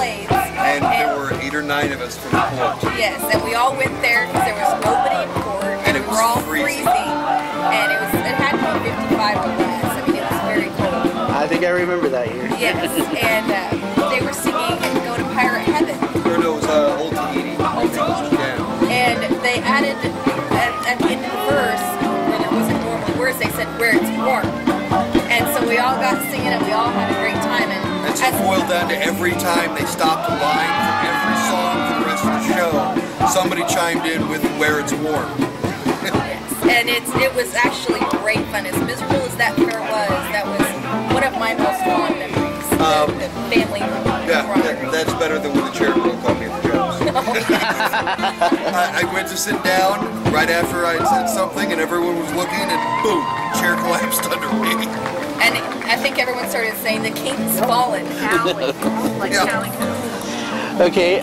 And there were 8 or 9 of us from the court. Yes, and we all went there because there was nobody in court, and we were all freezing. And it had to be 55 or less. I mean, it was very cold. I think I remember that year. Yes, and they were singing Go to Pirate Heaven. Or no, it was Old Tahiti. Old Tahiti. Yeah. And they at the end of the verse, where there wasn't normally words, they said where it's warm. And so we all got singing and we all had a great time. And that's boiled down to every time they stopped a line for every song for the rest of the show, somebody chimed in with where it's warm. And it was actually great fun. As miserable as that fair was, that was one of my most fond memories. The family. Yeah, that's better than when the chair broke on me at the jobs. I went to sit down right after I said something, and everyone was looking, and boom, chair collapsed under me. And I think everyone started saying, "The king's fallen." Like Okay,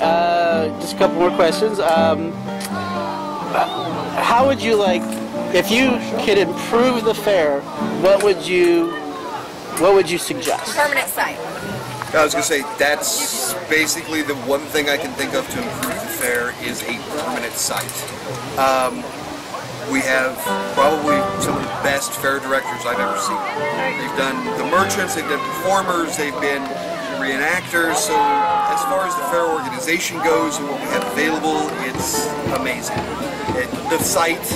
just a couple more questions. How would you like, if you could improve the fair, what would you suggest? Permanent site. I was going to say, that's basically the one thing I can think of to improve the fair is a permanent site. We have probably some of the best fair directors I've ever seen. They've done the merchants, they've done performers, they've been reenactors, so as far as the fair organization goes and what we have available, it's amazing. The site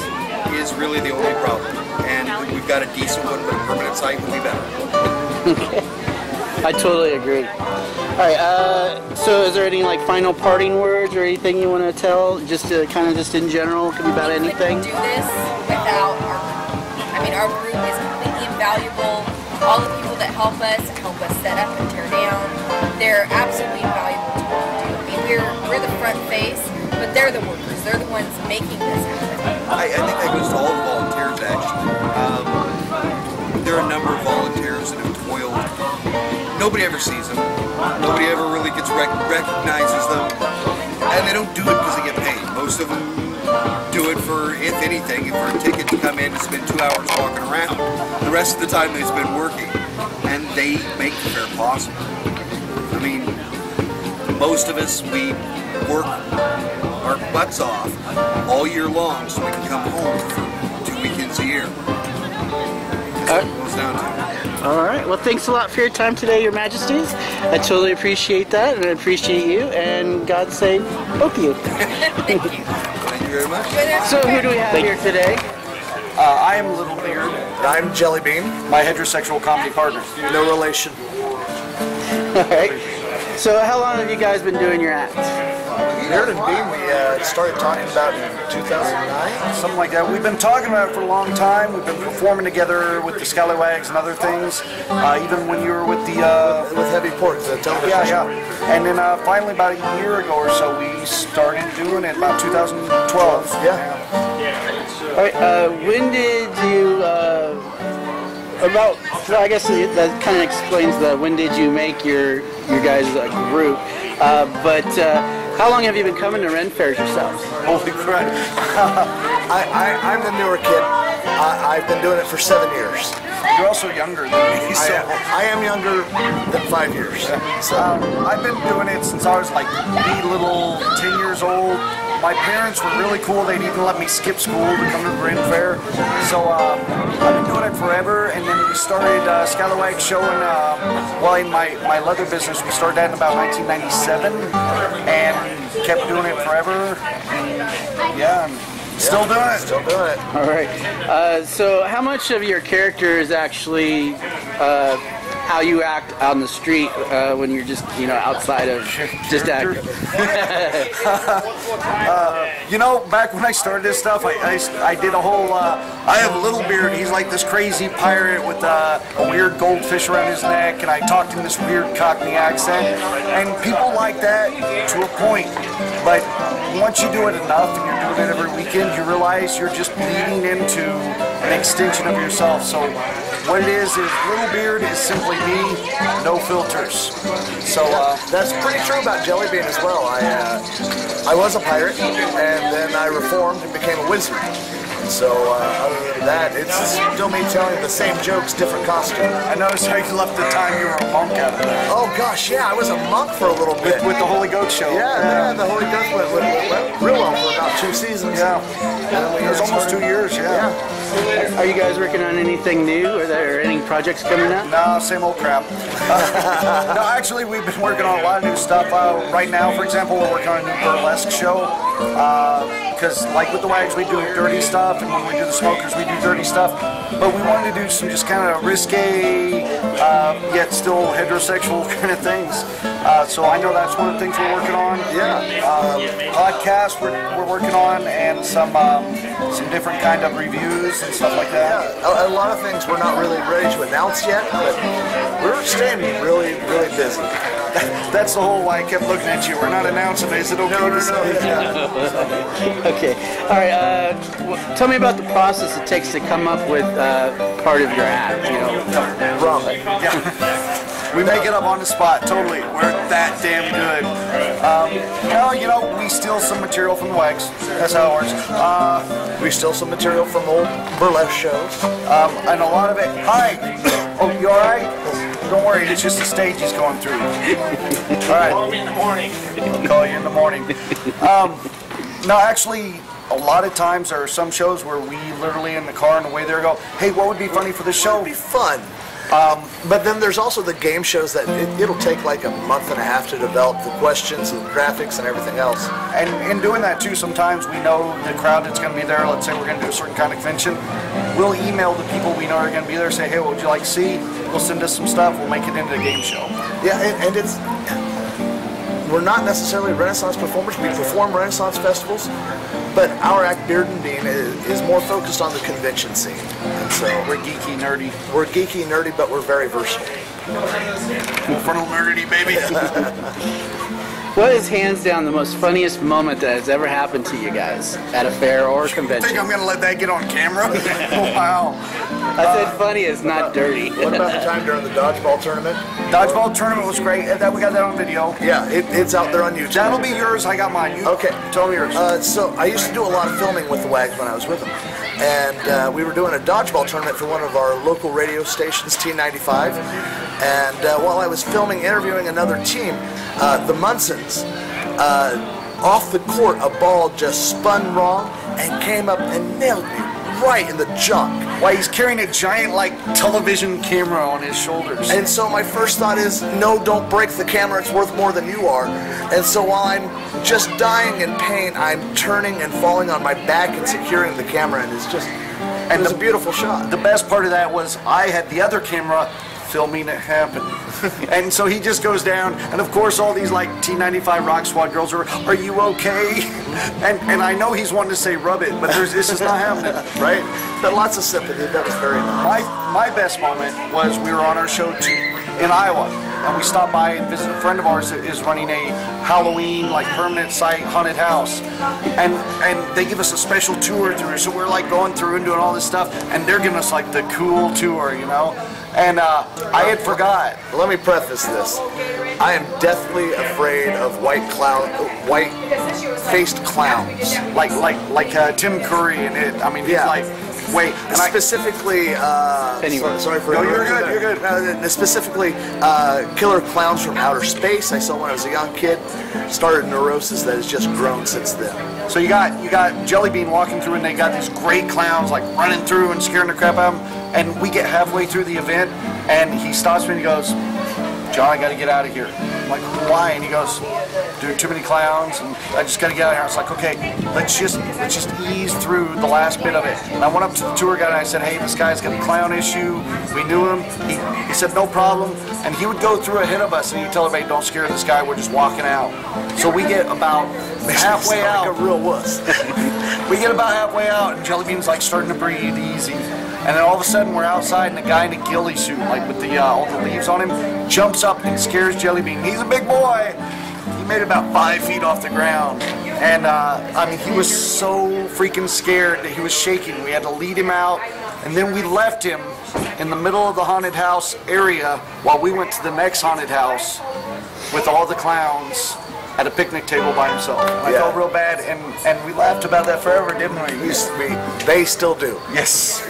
is really the only problem, and we've got a decent one, but a permanent site would be better. Okay. I totally agree. Alright, so is there any like final parting words or anything you want to tell? Just to, kind of just in general, could be about anything? We couldn't do this without our group. I mean, our group is completely invaluable. All the people that help us set up and tear down, they're absolutely invaluable to what we do. I mean, we're the front face, but they're the workers. They're the ones making this happen. I think that goes to all the volunteers, actually. There are a number of volunteers that have toiled. Nobody ever sees them. Nobody ever really recognizes them. And they don't do it because they get paid. Most of them do it for, if anything, for a ticket to come in and spend 2 hours walking around. The rest of the time they spend working. And they make the fair possible. I mean, most of us, we work our butts off all year long so we can come home for 2 weekends a year. That's what it goes down to. Alright, well thanks a lot for your time today, Your Majesties. I totally appreciate that, and I appreciate you, and God save both of you. Thank you. Thank you very much. So who do we have here today? I am Littlebeard. I'm Jellybean. My heterosexual comedy partner. No relation. Alright. So how long have you guys been doing your act? Derrin and Beom, we started talking about in 2009, something like that. We've been talking about it for a long time. We've been performing together with the Scallywags and other things. Even when you were with the with Heavy Pork, the television. Yeah. And then finally, about a year ago or so, we started doing it. About 2012. Yeah. All right. When did you? Well, I guess that kind of explains when did you make your guys' group? But how long have you been coming to Ren Fairs yourselves? Holy crap! I'm the newer kid. I've been doing it for 7 years. You're also younger than me. So I am younger than 5 years. So I've been doing it since I was like little 10 years old. My parents were really cool. They'd even let me skip school to come to the Ren Fair. So I've been doing it forever, and then we started Scallywag showing, well, in my leather business, we started that in about 1997, and kept doing it forever. And, yeah, still doing it. Still doing it. All right. So how much of your character is actually how you act on the street when you're just, outside of just acting? Back when I started this stuff, I did a whole, I have Littlebeard. He's like this crazy pirate with a weird goldfish around his neck, and I talked in this weird Cockney accent, and people like that to a point, but once you do it enough and you're doing it every weekend, you realize you're just bleeding into an extension of yourself. So what it is Littlebeard is simply me, no filters. So that's pretty true about Jellybean as well. I was a pirate, and then I reformed and became a wizard. So other than that, it's still me telling the same jokes, different costume. I noticed how you left the time you were a monk out of that. Oh gosh, yeah, I was a monk for a little bit. With the Holy Goat show. Yeah, the Holy Goat went real well for about 2 seasons. Yeah, it was almost 2 years, yeah. Are you guys working on anything new? Are there any projects coming up? No, same old crap. No, actually, we've been working on a lot of new stuff. Right now, for example, we're working on a new burlesque show. Because, like with the Wags, we do dirty stuff, and when we do the Smokers, we do dirty stuff. But we wanted to do some just kind of risque, yet still heterosexual kind of things. So I know that's one of the things we're working on. Yeah. Podcasts we're working on, and some different kind of reviews and stuff like that. Yeah, a lot of things we're not really ready to announce yet, but we're staying really, really busy. That's the whole why I kept looking at you. We're not announcing. Is it okay to say? Okay. All right. Tell me about the process it takes to come up with part of your act. You know, rum. Yeah. We make it up on the spot. Totally. We're that damn good. No, you know, we steal some material from the Wags. That's how it works. We steal some material from old burlesque shows. And a lot of it. Hi. Oh, you all right? Don't worry, it's just the stage he's going through. All right. Call me in the morning. I'll call you in the morning. No, actually, a lot of times there are some shows where we literally in the car on the way there go, hey, what would be funny for the show? It would be fun. But then there's also the game shows that it'll take like a month and a half to develop the questions and graphics and everything else. And in doing that too, sometimes we know the crowd that's going to be there. Let's say we're going to do a certain kind of convention. We'll email the people we know are going to be there, say, hey, what would you like to see? We'll send us some stuff. We'll make it into a game show. Yeah, and it's... We're not necessarily Renaissance performers. We perform Renaissance festivals, but our act, Beard and Bean, is more focused on the convention scene. And so we're geeky, nerdy. We're geeky, nerdy, but we're very versatile. Full frontal nerdity, baby. What is hands down the most funniest moment that has ever happened to you guys at a fair or convention? I think I'm going to let that get on camera? Wow. I said funniest, not dirty. What about the time during the dodgeball tournament? Dodgeball tournament was great. We got that on video. Yeah, it's out there on YouTube. That'll be yours. I got mine. Okay. Tell me yours. So I used to do a lot of filming with the Wags when I was with them. And we were doing a dodgeball tournament for one of our local radio stations, T95. And while I was filming, interviewing another team, the Munsons, off the court, a ball just spun wrong and came up and nailed me right in the junk. Why, he's carrying a giant, like, television camera on his shoulders. And so my first thought is, no, don't break the camera, it's worth more than you are. And so while I'm just dying in pain, I'm turning and falling on my back and securing the camera, and it's just, and it was a beautiful shot. The best part of that was I had the other camera filming it happen. And so he just goes down, and of course all these like T95 Rock Squad girls are you okay? And I know he's wanting to say rub it, but this is not happening, right? But lots of sympathy, that was very nice. My best moment was we were on our show in Iowa, and we stopped by and visited a friend of ours that is running a Halloween, like, permanent site haunted house, and they give us a special tour through, so we're like going through and doing all this stuff, and they're giving us like the cool tour, you know. And I had forgot. Let me preface this. I am deathly afraid of white-faced clowns. Like Tim Curry and it. I mean, he's like, wait. And specifically, sorry for... No, you're good. Specifically, killer clowns from outer space. I saw when I was a young kid. Started neurosis that has just grown since then. So you got Jellybean walking through, and they got these great clowns like running through and scaring the crap out of him. And we get halfway through the event, and he stops me and he goes, John, I got to get out of here. I'm like, why? And he goes, dude, too many clowns, and I just got to get out of here. I was like, okay, let's just ease through the last bit of it. And I went up to the tour guide and I said, hey, this guy's got a clown issue. We knew him. He said, no problem. And he would go through ahead of us, and he'd tell everybody, don't scare this guy. We're just walking out. So we get about halfway out. Like a real wuss. We get about halfway out, and Jellybean's like starting to breathe easy. And then all of a sudden we're outside, and a guy in a ghillie suit, like with the all the leaves on him, jumps up and scares Jellybean. He's a big boy. He made about 5 feet off the ground. And I mean, he was so freaking scared that he was shaking. We had to lead him out, and then we left him in the middle of the haunted house area while we went to the next haunted house with all the clowns at a picnic table by himself. And I felt real bad, and we laughed about that forever, didn't we? They still do. Yes.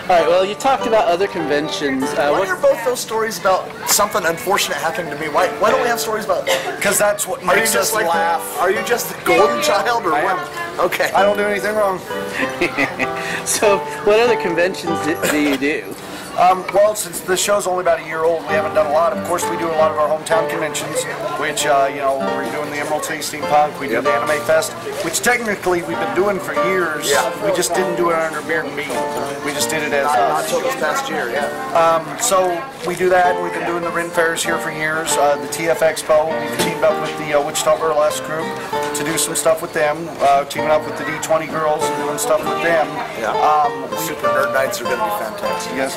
right, well, you talked about other conventions. Why are both those stories about something unfortunate happening to me? Why don't we have stories about... Because that's what makes us laugh. Are you just the golden child or what? Okay. I don't do anything wrong. So, what other conventions do you do? Well, since the show's only about a year old, we haven't done a lot. Of course, we do a lot of our hometown conventions, which, you know, we're doing the Emerald City Steampunk, we do the Anime Fest, which technically we've been doing for years. Yeah. We just didn't do it under Beard and Meat. We just did it as... Not until this past year, yeah. So we do that, and we've been doing the Ren Fairs here for years. The TF Expo, we've teamed up with the Wichita Burlesque group to do some stuff with them, teaming up with the D20 girls and doing stuff with them. Yeah. Super Nerd Nights are going to be fantastic. Yes.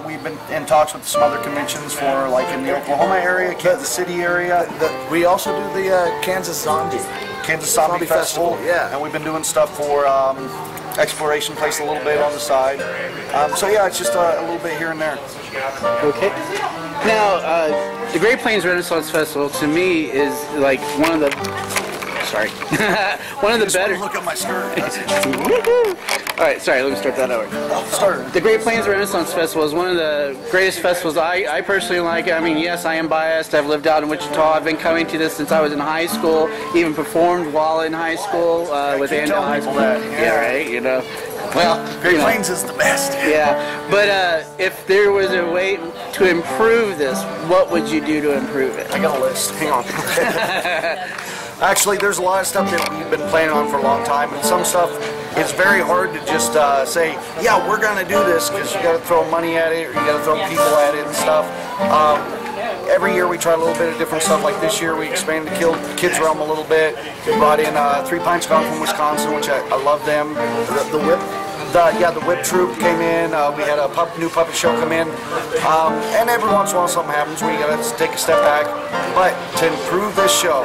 We've been in talks with some other conventions for, like, in the Oklahoma area, Kansas City area. We also do the Kansas Zombie Festival. Yeah. And we've been doing stuff for Exploration Place a little bit on the side. So yeah, it's just a little bit here and there. Okay. Now, the Great Plains Renaissance Festival to me is like one of the... Sorry. One of the better... Look at my skirt. Alright, sorry, let me start that over. The Great Plains Renaissance Festival is one of the greatest festivals I personally like. I mean, yes, I am biased. I've lived out in Wichita. I've been coming to this since I was in high school, even performed while in high school with Andale High School. Yeah, right, you know. Well, Great Plains is the best. Yeah, but if there was a way to improve this, what would you do to improve it? I got a list. Hang on. Actually, there's a lot of stuff that we've been planning on for a long time, and some stuff is very hard to just say, yeah, we're going to do this, because you got to throw money at it, or you got to throw people at it and stuff. Every year we try a little bit of different stuff. Like this year we expanded the Kids Realm a little bit. We brought in 3 Pints Gone from Wisconsin, which I love them. The Whip. The Whip Troop came in. We had a new puppet show come in, and every once in a while something happens where you gotta take a step back. But to improve this show,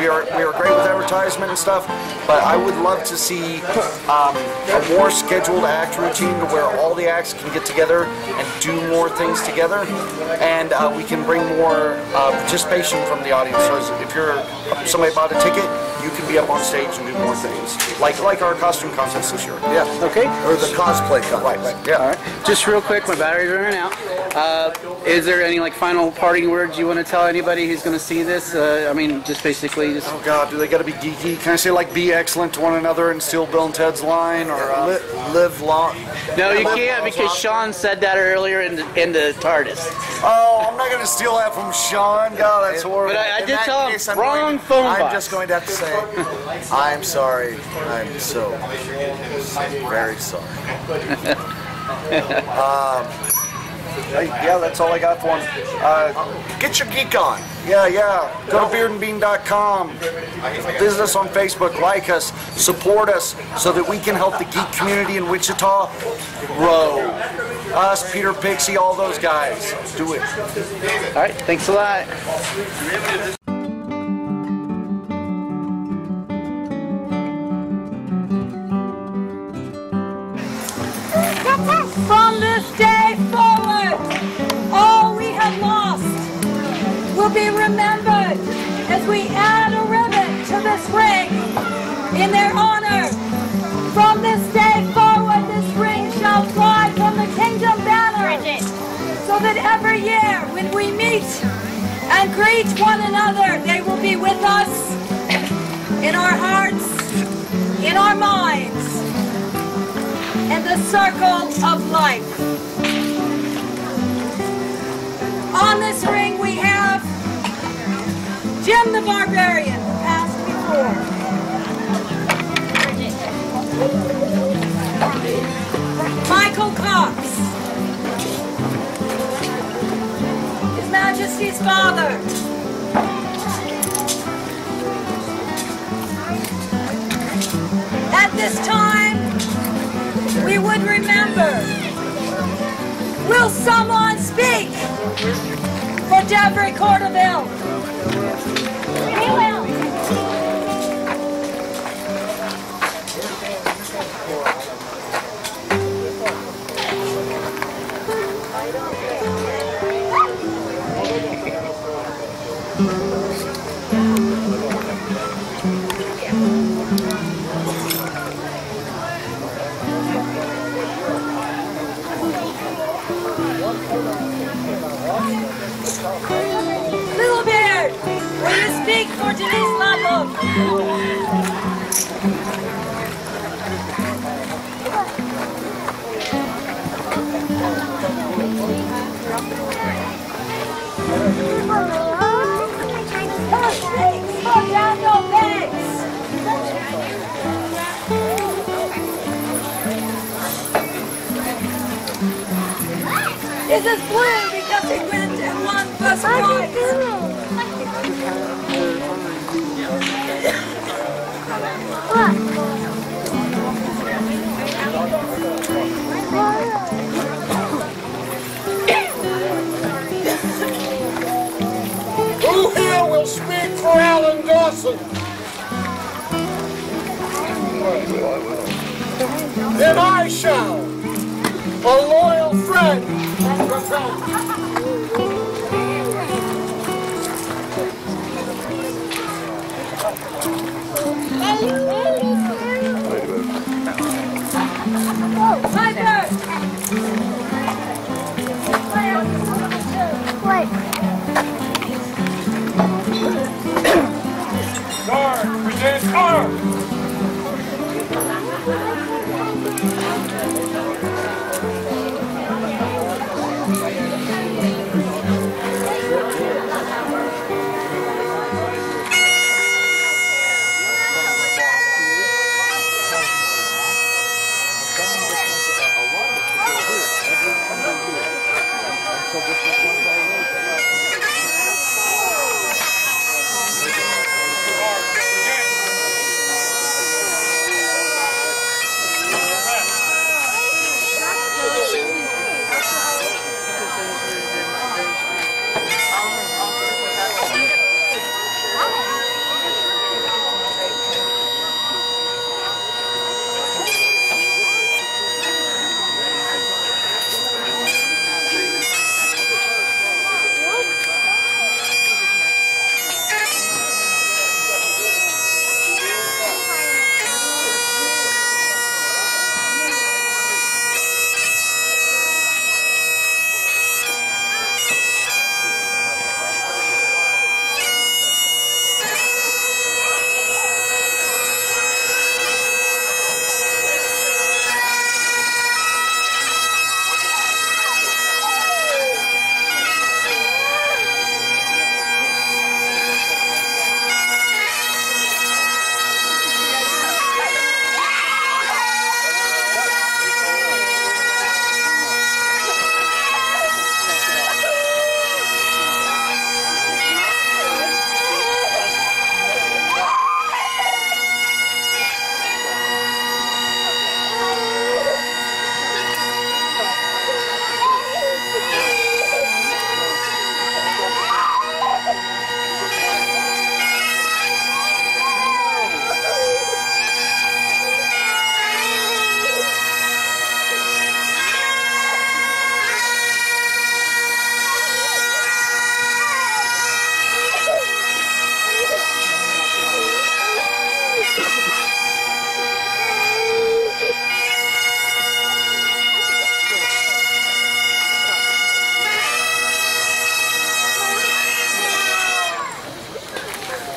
we are great with advertisement and stuff. But I would love to see a more scheduled act routine to where all the acts can get together and do more things together, and we can bring more participation from the audience. So if you're somebody bought a ticket, you can be up on stage and do more things, like our costume contest this year. Yeah. Okay. Or the cosplay contest. Right. Yeah. All right. Just real quick, my battery's running out. Is there any final parting words you want to tell anybody who's going to see this? I mean, just basically just... Oh God, do they got to be geeky? Can I say like be excellent to one another and steal Bill and Ted's line, or live long? No, you can't, because Sean said that earlier in the TARDIS. Oh, I'm not going to steal that from Sean. God, that's horrible. But I did tell him wrong phone box. I'm just going to have to say, I'm sorry. I'm so very sorry. Yeah, that's all I got for him. Get your geek on. Yeah. Go to beardandbean.com. Visit us on Facebook. Like us. Support us so that we can help the geek community in Wichita grow. Us, Peter, Pixie, all those guys. Do it. All right. Thanks a lot. From this day forward, all we have lost will be remembered as we add a ribbon to this ring in their honor. From this day forward, this ring shall fly from the kingdom banner, so that every year when we meet and greet one another, they will be with us in our hearts, in our minds, in the circle of life. On this ring we have Jim the Barbarian, who passed before. Michael Cox, His Majesty's father. At this time, we would remember. Will someone speak for Jeffrey Cordoville? We will. This is blue because he went and won first prize. Who here will speak for Alan Dawson? Then I shall, a loyal friend from God. Guard, present arms!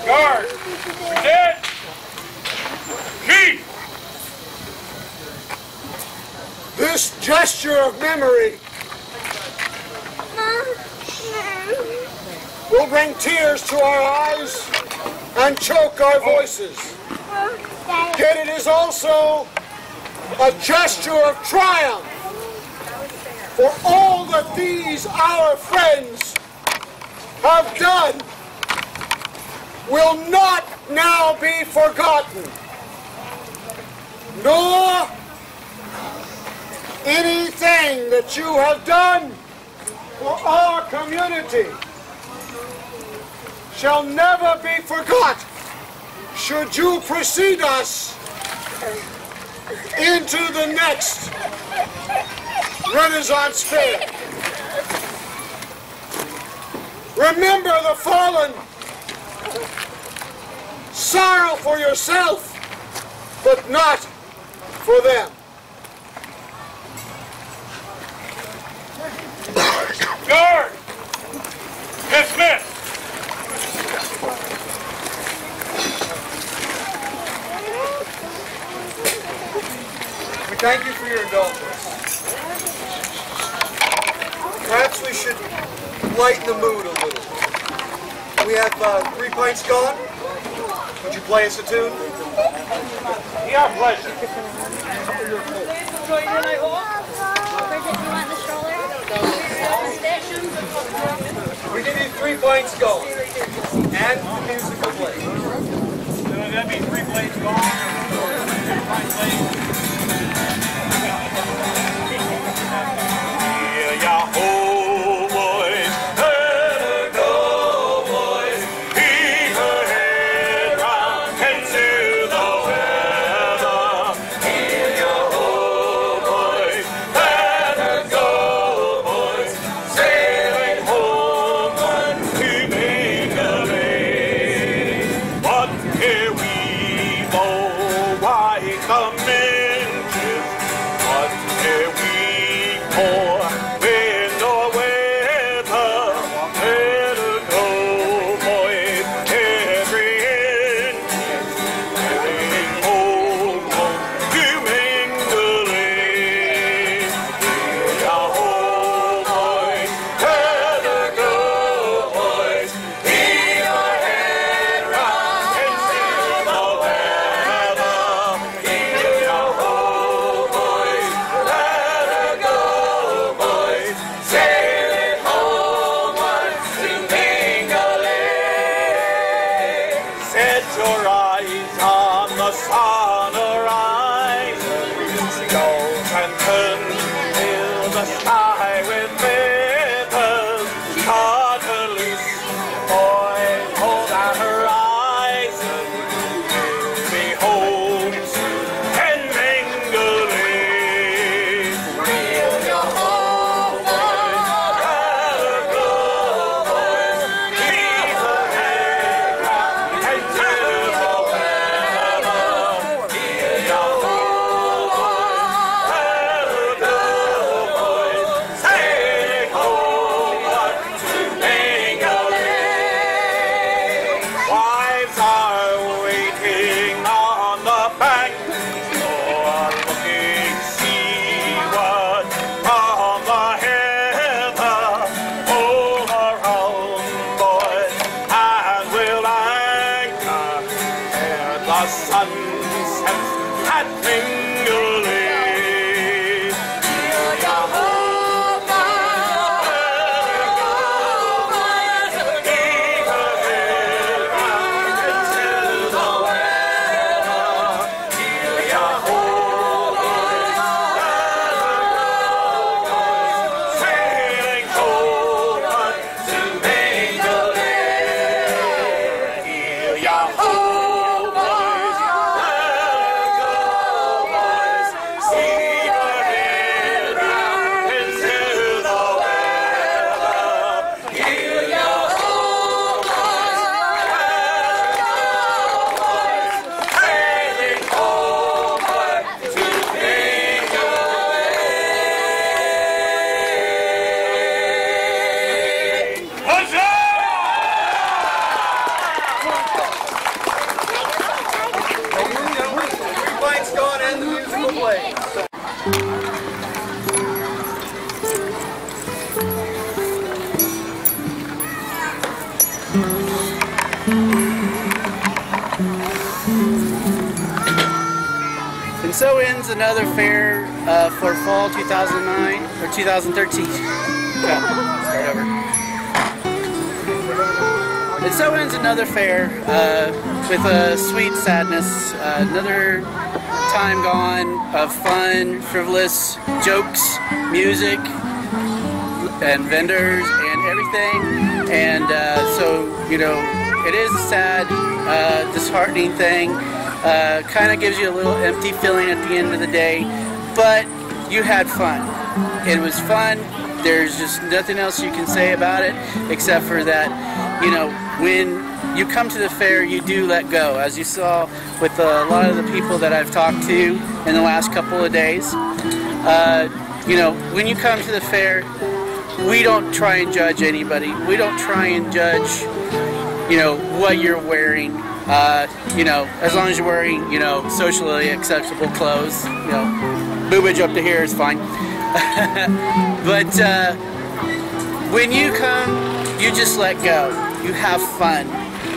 Guard! Present! Keep! This gesture of memory will bring tears to our eyes and choke our voices. Yet it is also a gesture of triumph for all that these our friends have done will not now be forgotten, nor anything that you have done for our community shall never be forgot should you precede us into the next Renaissance Fair. Remember the fallen. Sorrow for yourself, but not for them. Guard! Dismiss! We thank you for your indulgence. Perhaps we should lighten the mood a little. We have 3 pints gone. Would you play us a tune? Your pleasure. Bridget, you want the stroller? We give you 3 points going. And the musical blade. So that'd be 3 blades gone. Yahoo, boys, let go, boys. Keep her head round into the weather. Yahoo, boys, let go, boys. Sailing homeward to England. What care we for white comminges? What care we for? And so ends another fair for fall 2009 or 2013. Start over. And so ends another fair with a sweet sadness. Another time gone of fun, frivolous jokes, music, and vendors and everything. And so, you know, it is a sad, disheartening thing. Kind of gives you a little empty feeling at the end of the day, but you had fun. It was fun. There's just nothing else you can say about it except for that, you know, when you come to the fair, you do let go. As you saw with a lot of the people that I've talked to in the last couple of days, you know, when you come to the fair, we don't try and judge anybody. We don't try and judge, you know, what you're wearing. You know, as long as you're wearing, you know, socially acceptable clothes, you know, boobage up to here is fine. But when you come, you just let go. You have fun.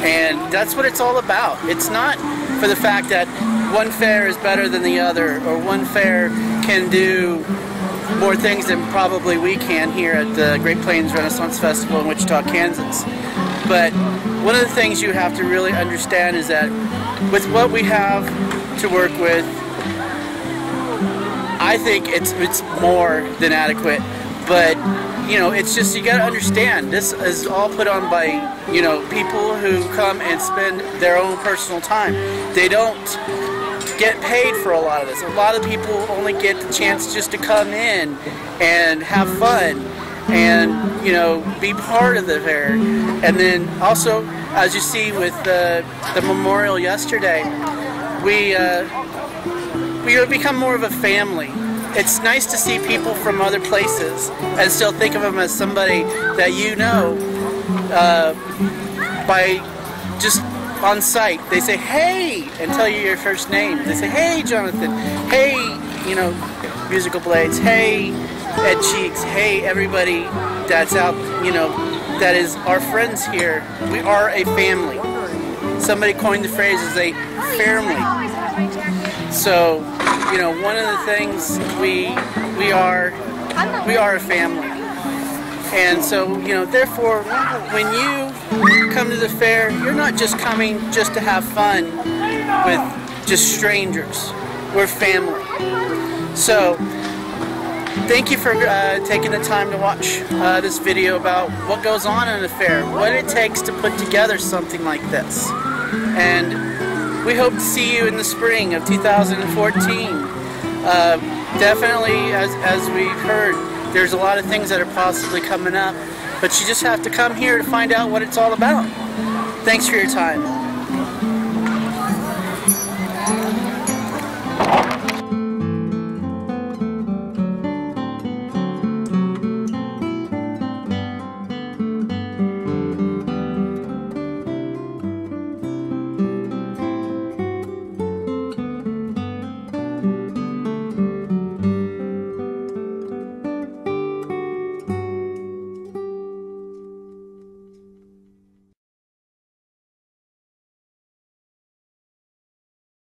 And that's what it's all about. It's not for the fact that one fair is better than the other, or one fair can do more things than probably we can here at the Great Plains Renaissance Festival in Wichita, Kansas. But one of the things you have to really understand is that with what we have to work with, I think it's more than adequate. But you know, it's just, you gotta understand, this is all put on by, you know, people who come and spend their own personal time. They don't get paid for a lot of this. A lot of people only get the chance just to come in and have fun and, you know, be part of the fair. And then also, as you see with the memorial yesterday, we become more of a family. It's nice to see people from other places and still think of them as somebody that you know by just on sight. They say, hey, and tell you your first name. They say, hey, Jonathan. Hey, you know, Musical Blades. Hey, Ed Cheeks. Hey, everybody that's out, you know, that is our friends here. We are a family. Somebody coined the phrase as a family. So, you know, one of the things we are a family. And so, you know, therefore, when you come to the fair, you're not just coming just to have fun with just strangers. We're family. So, thank you for taking the time to watch this video about what goes on in a fair, what it takes to put together something like this. And we hope to see you in the spring of 2014. Definitely, as we've heard, there's a lot of things that are possibly coming up, but you just have to come here to find out what it's all about. Thanks for your time.